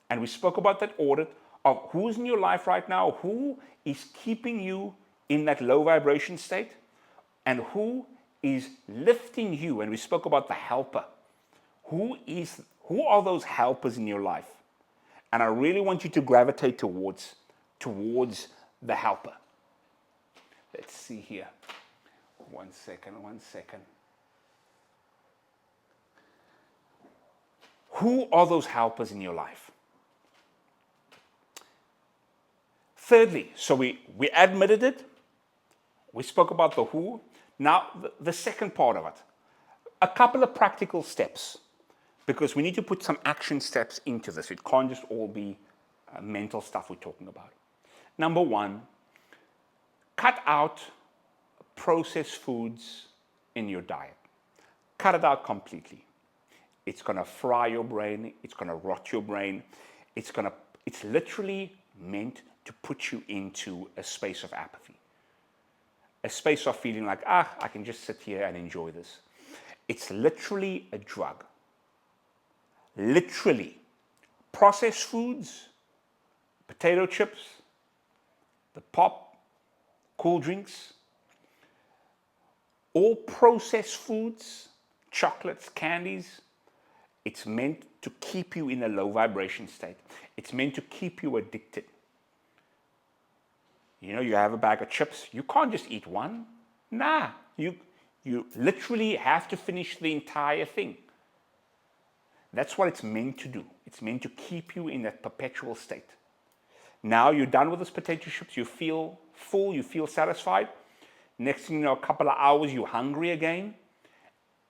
and we spoke about that audit of who's in your life right now, who is keeping you in that low vibration state, and who is lifting you. And we spoke about the helper. Who are those helpers in your life? And I really want you to gravitate towards the helper. Let's see here. One second. Who are those helpers in your life? Thirdly, so we admitted it. We spoke about the who. Now, the second part of it. A couple of practical steps. because we need to put some action steps into this. It can't just all be mental stuff we're talking about. Number one, cut out processed foods in your diet. Cut it out completely. It's going to fry your brain. It's going to rot your brain. It's literally meant to put you into a space of apathy, a space of feeling like, I can just sit here and enjoy this. It's literally a drug. Literally. Processed foods, potato chips, the pop, cool drinks, all processed foods, chocolates, candies, it's meant to keep you in a low vibration state. It's meant to keep you addicted. You know, you have a bag of chips, you can't just eat one. Nah, you literally have to finish the entire thing. That's what it's meant to do. It's meant to keep you in that perpetual state. Now you're done with those potato chips, you feel full, you feel satisfied. Next thing you know, a couple of hours, you're hungry again.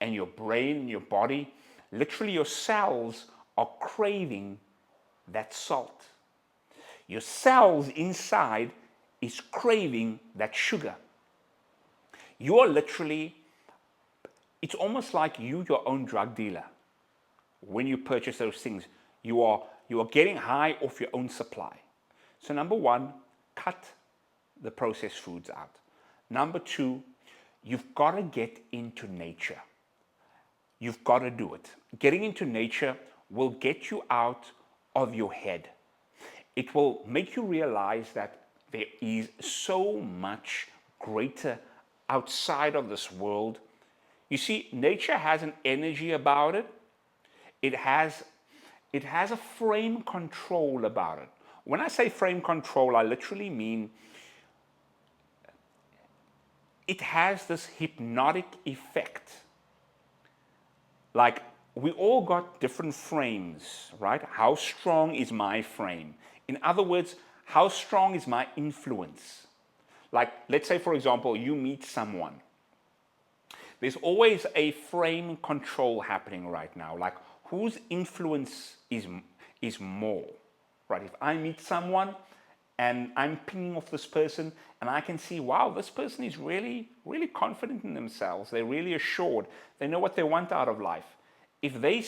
And your brain, your body, literally your cells are craving that salt. Your cells inside is craving that sugar. You are literally, it's almost like you, your own drug dealer. When you purchase those things, you are getting high off your own supply. So number one, cut the processed foods out. Number two, you've got to get into nature. You've got to do it. Getting into nature will get you out of your head. It will make you realize that there is so much greater outside of this world. You see, nature has an energy about it. It has a frame control about it. When I say frame control, I literally mean it has this hypnotic effect. Like, we all got different frames, right? How strong is my frame? In other words, how strong is my influence? Like, let's say, for example, you meet someone. There's always a frame control happening right now. Like, whose influence is more, right? If I meet someone and I'm pinging off this person and I can see, wow, this person is really, really confident in themselves. They're really assured. They know what they want out of life. If they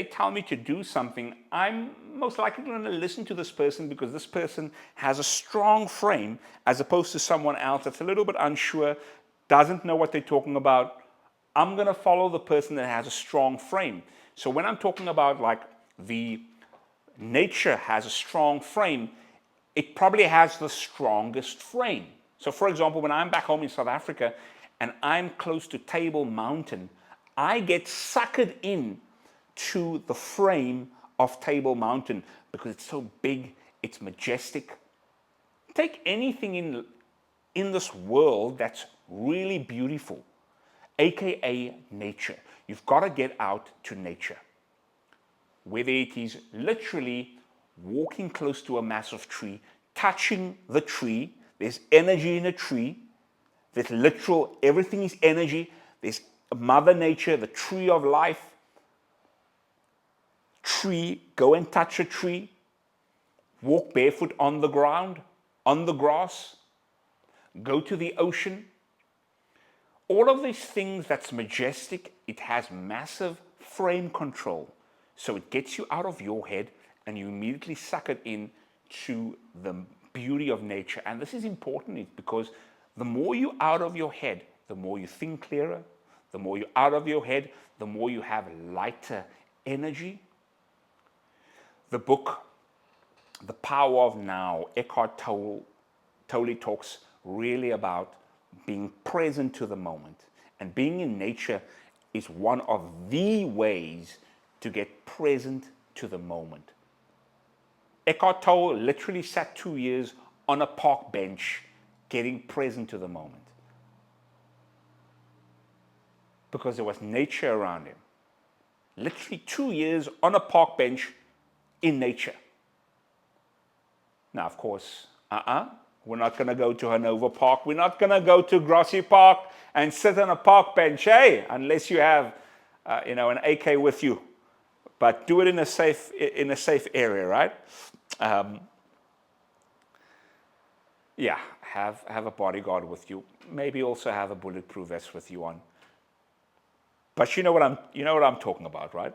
tell me to do something, I'm most likely going to listen to this person because this person has a strong frame as opposed to someone else that's a little bit unsure, doesn't know what they're talking about. I'm going to follow the person that has a strong frame. So when I'm talking about like the nature has a strong frame, it probably has the strongest frame. So for example, when I'm back home in South Africa and I'm close to Table Mountain, I get suckered in to the frame of Table Mountain because it's so big, it's majestic. Take anything in this world that's really beautiful, aka nature. You've got to get out to nature. Whether it is literally walking close to a massive tree, touching the tree, there's energy in a tree, there's literal, everything is energy, there's Mother Nature, the tree of life. Tree, go and touch a tree, walk barefoot on the ground, on the grass, go to the ocean. All of these things that's majestic, it has massive frame control. So it gets you out of your head and you immediately suck it in to the beauty of nature. And this is important because the more you're out of your head, the more you think clearer, the more you're out of your head, the more you have lighter energy. The book, The Power of Now, Eckhart Tolle talks really about being present to the moment. And being in nature is one of the ways to get present to the moment. Eckhart Tolle literally sat 2 years on a park bench getting present to the moment. Because there was nature around him. Literally 2 years on a park bench in nature. Now, of course, we're not going to go to Hanover Park. We're not going to go to Grassy Park and sit on a park bench, unless you have an AK with you, but do it in a safe area, right? Yeah, have a bodyguard with you. Maybe also have a bulletproof vest with you on. But you know what I'm talking about, right?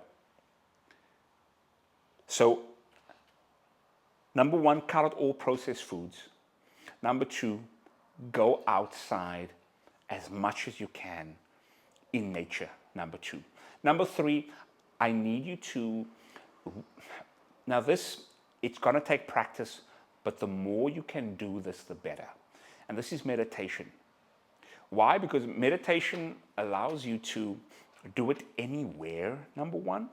So, number one, cut out all processed foods. Number two, go outside as much as you can in nature. Number two. Number three, I need you to. Now, it's going to take practice, but the more you can do this, the better. And this is meditation. Why? Because meditation allows you to do it anywhere, number one.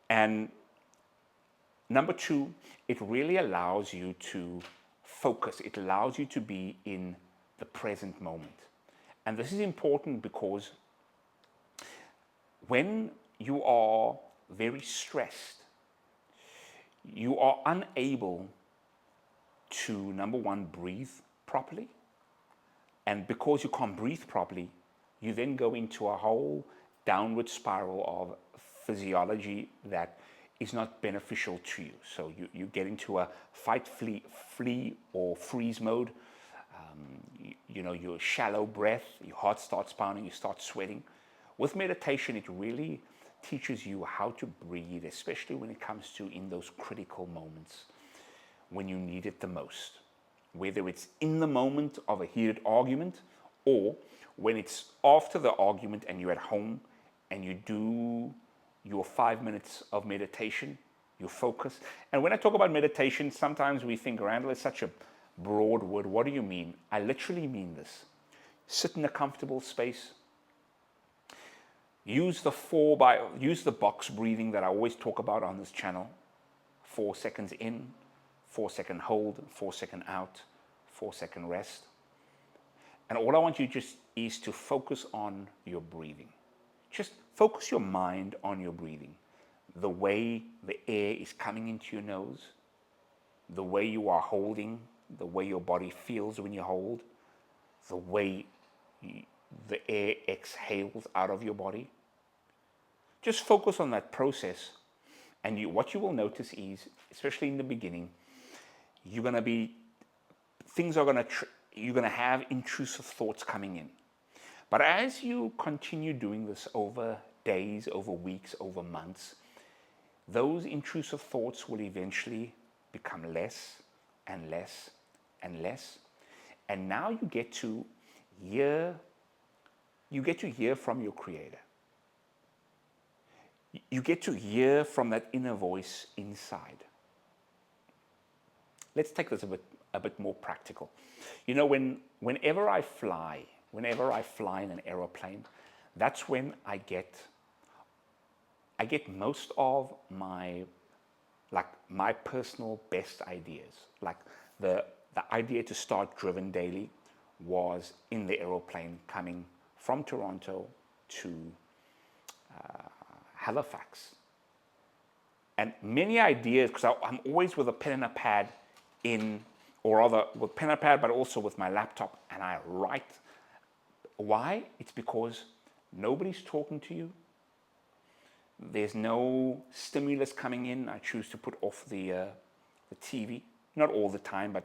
And number two, it really allows you to focus. It allows you to be in the present moment. And this is important because when you are very stressed, you are unable to, number one, breathe properly. And because you can't breathe properly, you then go into a whole downward spiral of physiology that is not beneficial to you. So you get into a fight, flee or freeze mode. Your shallow breath, your heart starts pounding, you start sweating. With meditation, it really teaches you how to breathe, especially when it comes to in those critical moments when you need it the most. Whether it's in the moment of a heated argument or when it's after the argument and you're at home and you do your 5 minutes of meditation, you focus. And when I talk about meditation, sometimes we think, Randall, is such a broad word. What do you mean? I literally mean this. Sit in a comfortable space. Use the box breathing that I always talk about on this channel. 4 seconds in, 4 second hold, 4 second out, 4 second rest. And all I want you just is to focus on your breathing. Just focus your mind on your breathing. The way the air is coming into your nose, the way you are holding, the way your body feels when you hold, the way the air exhales out of your body. Just focus on that process, and what you will notice is, especially in the beginning, you're going to have intrusive thoughts coming in. But as you continue doing this over days, over weeks, over months, those intrusive thoughts will eventually become less and less and less. And now you get to hear from your Creator. You get to hear from that inner voice inside. Let's take this a bit more practical. Whenever I fly in an aeroplane, that's when I get most of my personal best ideas. Like the idea to start Driven Daily was in the aeroplane coming from Toronto to Halifax. And many ideas, because I'm always with a pen and a pad with pen and pad, but also with my laptop, and I write. Why? It's because nobody's talking to you. There's no stimulus coming in. I choose to put off the TV. Not all the time, but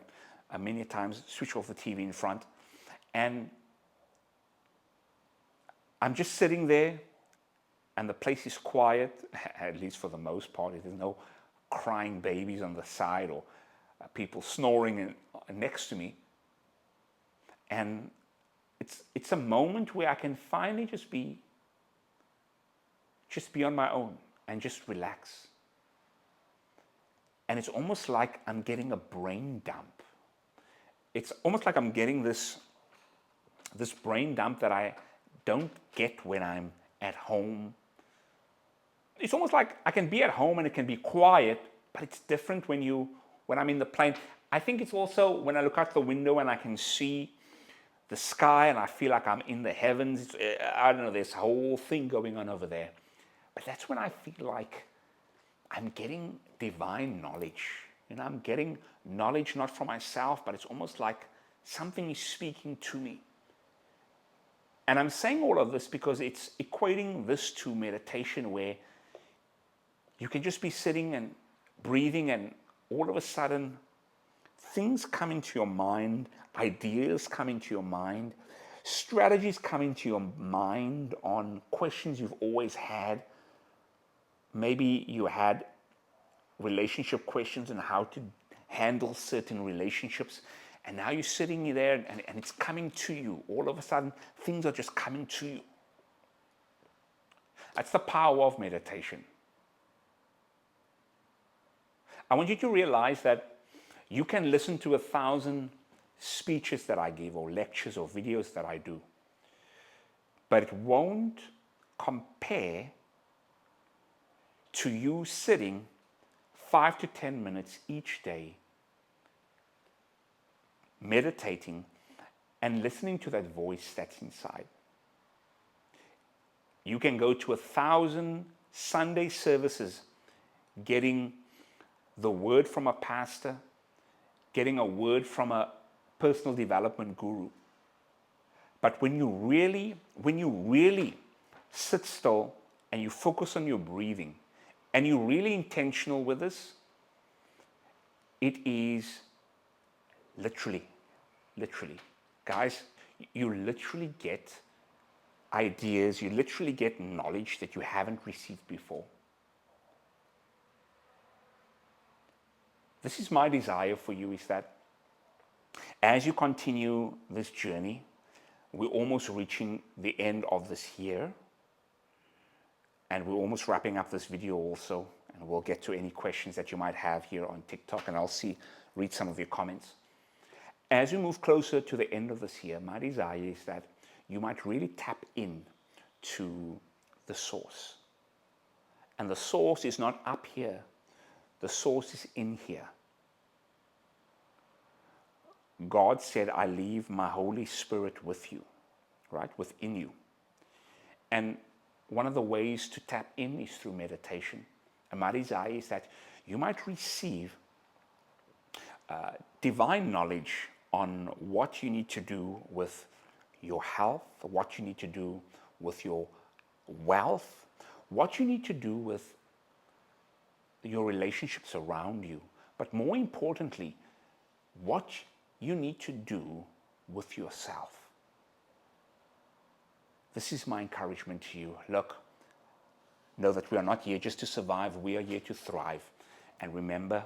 many times switch off the TV in front. And I'm just sitting there, and the place is quiet, at least for the most part. There's no crying babies on the side or people snoring next to me. And it's a moment where I can finally just be on my own and just relax. And it's almost like I'm getting a brain dump. It's almost like I'm getting this brain dump that I don't get when I'm at home. It's almost like I can be at home and it can be quiet, but it's different when I'm in the plane. I think it's also when I look out the window and I can see the sky and I feel like I'm in the heavens. I don't know, there's a whole thing going on over there. But that's when I feel like I'm getting divine knowledge. I'm getting knowledge not for myself, but it's almost like something is speaking to me. And I'm saying all of this because it's equating this to meditation, where you can just be sitting and breathing, and all of a sudden things come into your mind, ideas come into your mind, strategies come into your mind on questions you've always had. Maybe you had relationship questions and how to handle certain relationships, and now you're sitting there and it's coming to you. All of a sudden, things are just coming to you. That's the power of meditation. I want you to realize that you can listen to 1,000 speeches that I give, or lectures, or videos that I do, but it won't compare to you sitting 5 to 10 minutes each day, meditating and listening to that voice that's inside. You can go to 1,000 Sunday services, getting the word from a pastor, getting a word from a personal development guru. But when you really sit still and you focus on your breathing, and you're really intentional with this, it is literally, guys, you literally get ideas, you literally get knowledge that you haven't received before. This is my desire for you, is that as you continue this journey, we're almost reaching the end of this year, and we're almost wrapping up this video also, and we'll get to any questions that you might have here on TikTok, and I'll read some of your comments. As we move closer to the end of this year, my desire is that you might really tap in to the source. And the source is not up here. The source is in here. God said, I leave my Holy Spirit with you, right? Within you. And one of the ways to tap in is through meditation. And my desire is that you might receive divine knowledge on what you need to do with your health, what you need to do with your wealth, what you need to do with your relationships around you, but more importantly, what you need to do with yourself. This is my encouragement to you. Look, know that we are not here just to survive, we are here to thrive. And remember,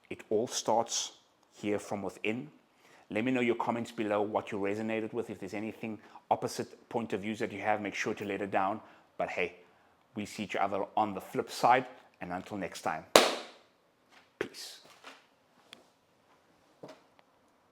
it all starts here from within. Let me know your comments below, what you resonated with. If there's anything opposite point of views that you have, make sure to let it down. But hey, we see each other on the flip side. And until next time, peace.